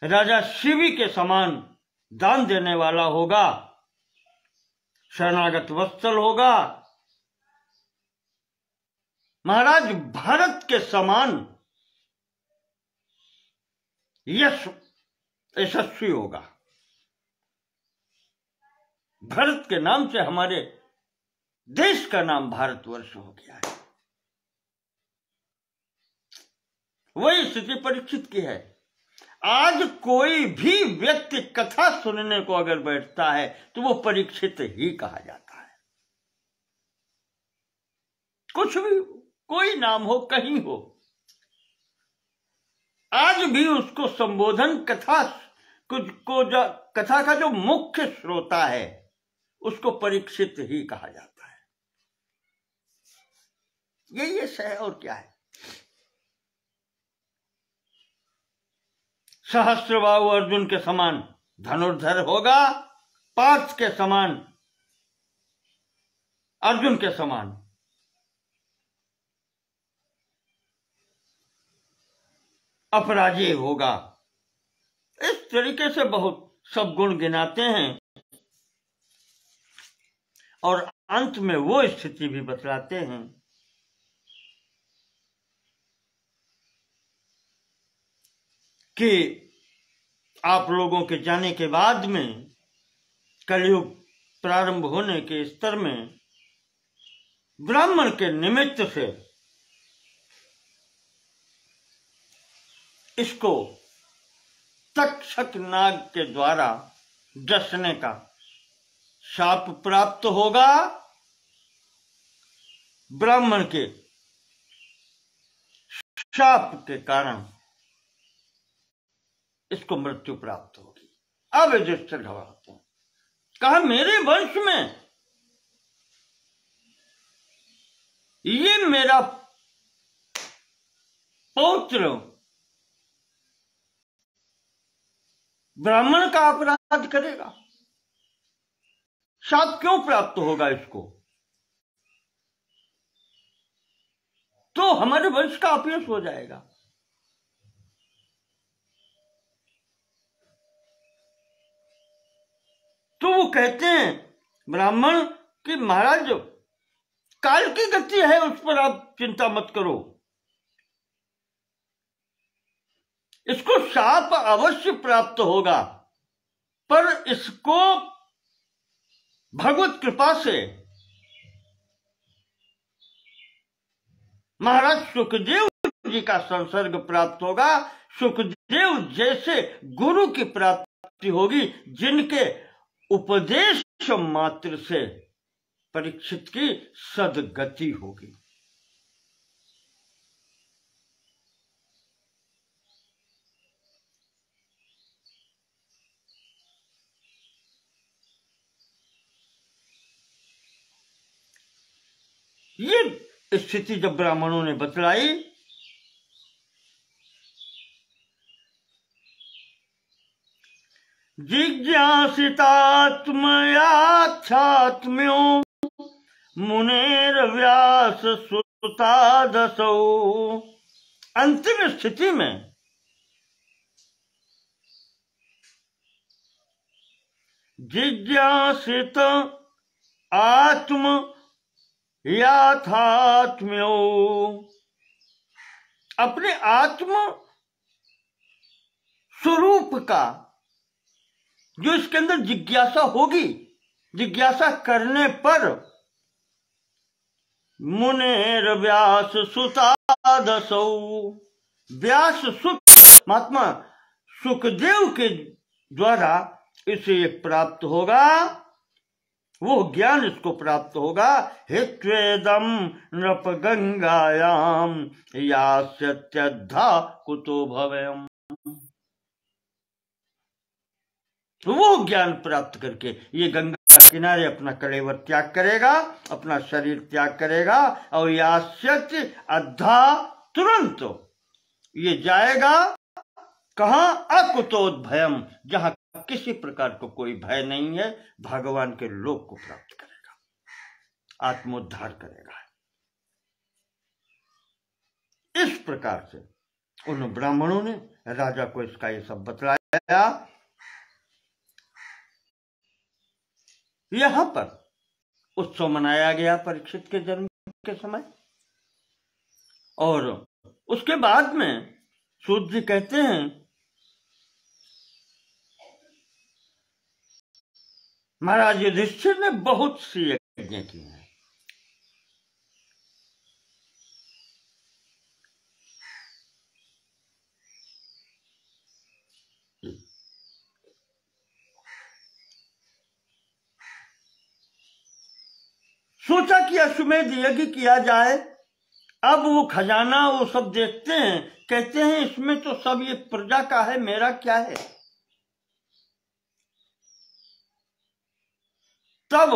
राजा शिवी के समान दान देने वाला होगा, शरणागत वत्सल होगा, महाराज भारत के समान यशस्वी होगा। भारत के नाम से हमारे देश का नाम भारतवर्ष हो गया है। वही स्थिति परीक्षित की है। आज कोई भी व्यक्ति कथा सुनने को अगर बैठता है तो वो परीक्षित ही कहा जाता है। कुछ भी, कोई नाम हो, कहीं हो, आज भी उसको संबोधन कथा का जो मुख्य श्रोता है उसको परीक्षित ही कहा जाता है। यही यश है और क्या है। सहस्त्रबाहु अर्जुन के समान धनुर्धर होगा, पार्थ के समान, अर्जुन के समान अपराजेय होगा। इस तरीके से बहुत सब गुण गिनाते हैं और अंत में वो स्थिति भी बतलाते हैं कि आप लोगों के जाने के बाद में कलयुग प्रारंभ होने के स्तर में ब्राह्मण के निमित्त से इसको तक्षक नाग के द्वारा डसने का शाप प्राप्त होगा। ब्राह्मण के शाप के कारण इसको मृत्यु प्राप्त होगी। अब युधिष्ठिर घबराते हैं, कहा मेरे वंश में ये मेरा पौत्र ब्राह्मण का अपराध करेगा, शाप क्यों प्राप्त होगा इसको? तो हमारे वंश का अपयश हो जाएगा। तो वो कहते हैं ब्राह्मण कि महाराज काल की गति है, उस पर आप चिंता मत करो, इसको शाप अवश्य प्राप्त होगा, पर इसको भगवत कृपा से महाराज सुखदेव जी का संसर्ग प्राप्त होगा। सुखदेव जैसे गुरु की प्राप्ति होगी, जिनके उपदेश मात्र से परीक्षित की सदगति होगी। ये स्थिति जब ब्राह्मणों ने बतलाई, जिज्ञासितात्मयाख्यात्म्यो मुनेर व्यास सुतादसौ। अंतिम स्थिति में जिज्ञासित आत्म याथात्म्यो, अपने आत्म स्वरूप का जो इसके अंदर जिज्ञासा होगी, जिज्ञासा करने पर मुनेर व्यास सुतादसौ, व्यास सुत महात्मा सुखदेव के द्वारा इसे प्राप्त होगा, वो ज्ञान इसको प्राप्त होगा। हित्वेदम नृप गंगायाम यास्यत्यद्धा कुतो भवेयम्, वो ज्ञान प्राप्त करके ये गंगा किनारे अपना कलेवर त्याग करेगा, अपना शरीर त्याग करेगा, और यास्यत्य अद्धा तुरंत ये जाएगा कहां? अकुतोद्भयम, जहां किसी प्रकार को कोई भय नहीं है, भगवान के लोक को प्राप्त करेगा, आत्मोद्धार करेगा। इस प्रकार से उन ब्राह्मणों ने राजा को इसका ये सब बतलाया। यहां पर उत्सव मनाया गया परीक्षित के जन्म के समय, और उसके बाद में सूत जी कहते हैं महाराज युधिष्ठिर ने बहुत सी यज्ञ की हैं। सोचा कि अश्वमेध यज्ञ किया जाए। अब वो खजाना वो सब देखते हैं, कहते हैं इसमें तो सब ये प्रजा का है, मेरा क्या है? तब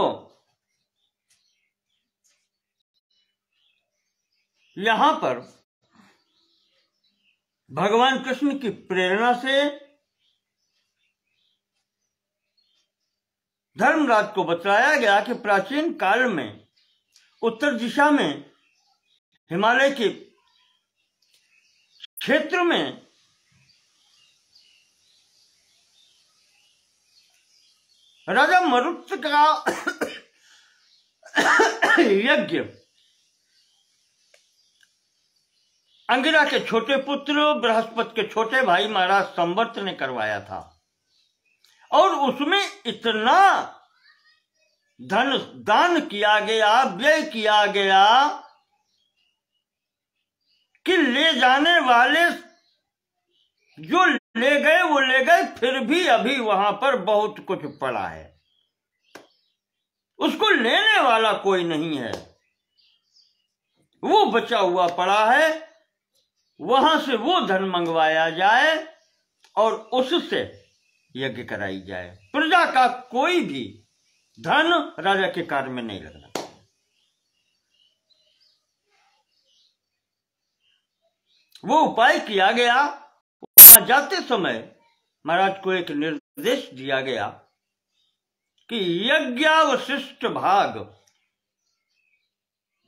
यहां पर भगवान कृष्ण की प्रेरणा से धर्मराज को बताया गया कि प्राचीन काल में उत्तर दिशा में हिमालय के क्षेत्र में राजा मरुत का यज्ञ अंगिरा के छोटे पुत्र बृहस्पति के छोटे भाई महाराज संवर्त ने करवाया था, और उसमें इतना धन दान किया गया, व्यय किया गया कि ले जाने वाले जो ले गए वो ले गए, फिर भी अभी वहां पर बहुत कुछ पड़ा है, उसको लेने वाला कोई नहीं है, वो बचा हुआ पड़ा है। वहां से वो धन मंगवाया जाए और उससे यज्ञ कराई जाए। प्रजा का कोई भी धन राजा के कार्य में नहीं लगना। वो उपाय किया गया। वहां जाते समय महाराज को एक निर्देश दिया गया कि यज्ञावशिष्ट भाग,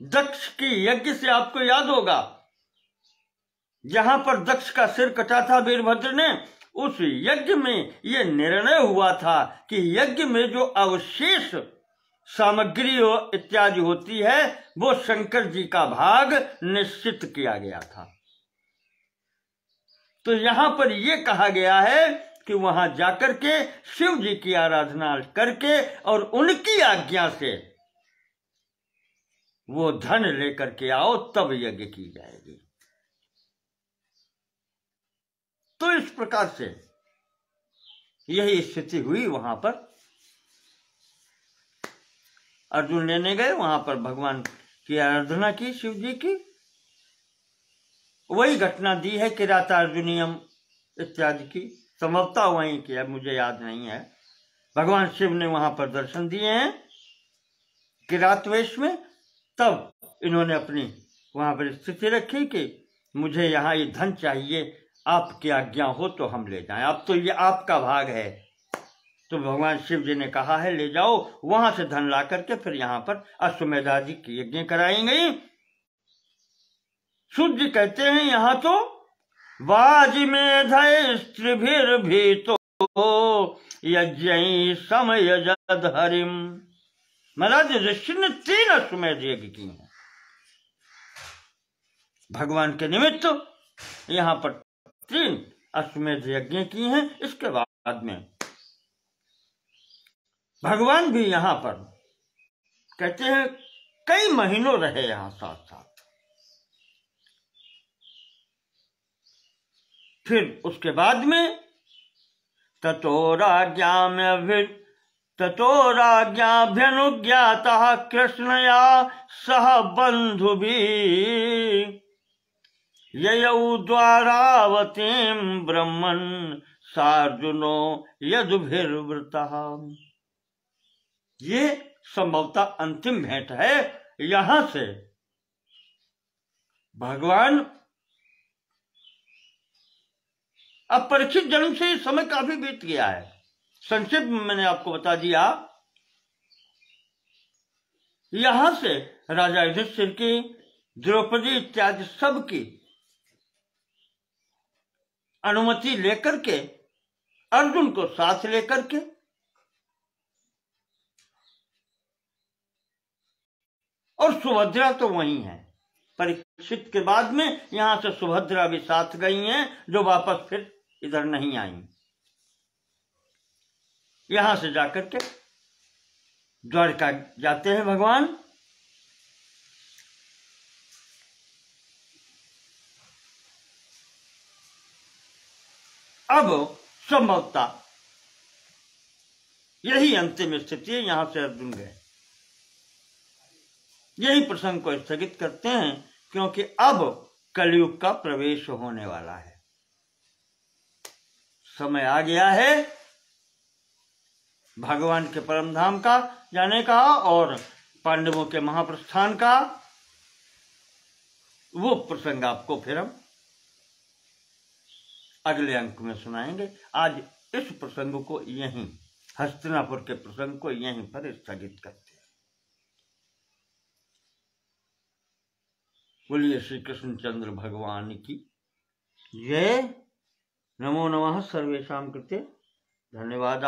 दक्ष की यज्ञ से आपको याद होगा, जहां पर दक्ष का सिर कटा था वीरभद्र ने, उस यज्ञ में यह निर्णय हुआ था कि यज्ञ में जो अवशेष सामग्री इत्यादि होती है वो शंकर जी का भाग निश्चित किया गया था। तो यहां पर यह कहा गया है कि वहां जाकर के शिव जी की आराधना करके और उनकी आज्ञा से वो धन लेकर के आओ, तब यज्ञ की जाएगी। तो इस प्रकार से यही स्थिति हुई। वहां पर अर्जुन लेने गए, वहां पर भगवान की आराधना की, शिव जी की। वही घटना दी है किरातार्जुनीयम इत्यादि की, संभवतः वहीं की है, मुझे याद नहीं है। भगवान शिव ने वहां पर दर्शन दिए हैं किरातवेश में। तब इन्होंने अपनी वहां पर स्थिति रखी कि मुझे यहाँ ये धन चाहिए, आपकी आज्ञा हो तो हम ले जाएं, अब तो ये आपका भाग है। तो भगवान शिव जी ने कहा है ले जाओ, वहां से धन ला करके फिर यहाँ पर अश्वमेधादि की यज्ञ कराई गई। सूत जी कहते हैं यहाँ तो वाजिमेधय स्त्रीभिर्भीतो यज्ञ समयजद हरिम। महाराज ऋषि ने 3 अश्वमेध यज्ञ की हैं भगवान के निमित्त। यहाँ पर 3 अश्वमेध यज्ञ की हैं। इसके बाद में भगवान भी यहाँ पर कहते हैं कई महीनों रहे यहाँ साथ साथ। फिर उसके बाद में ततोराज्ञाभ्यनुज्ञातः कृष्णया सह बन्धुभिः ययौ द्वारावतीं ब्रह्मन् सार्जुनो यदुभिर्वृतः। ये संभवतः अंतिम भेंट है। यहां से भगवान, अब परीक्षित जन्म से समय काफी बीत गया है, संक्षिप्त में मैंने आपको बता दिया। यहां से राजा युधिष्ठिर की, द्रौपदी इत्यादि सब की अनुमति लेकर के, अर्जुन को साथ लेकर के और सुभद्रा तो वहीं है। परीक्षित के बाद में यहां से सुभद्रा भी साथ गई हैं, जो वापस फिर इधर नहीं आई। यहां से जाकर के द्वारका जाते हैं भगवान। अब संभवतः यही अंतिम स्थिति है। यहां से अर्जुन गए, यही प्रसंग को स्थगित करते हैं, क्योंकि अब कलयुग का प्रवेश होने वाला है। समय आ गया है भगवान के परम धाम का जाने का और पांडवों के महाप्रस्थान का। वो प्रसंग आपको फिर हम अगले अंक में सुनाएंगे। आज इस प्रसंग को यहीं, हस्तिनापुर के प्रसंग को यहीं पर स्थगित करते हैं। बोलिए श्री कृष्णचंद्र भगवान की जय। नमो नमः सर्वेषां कृते। धन्यवाद।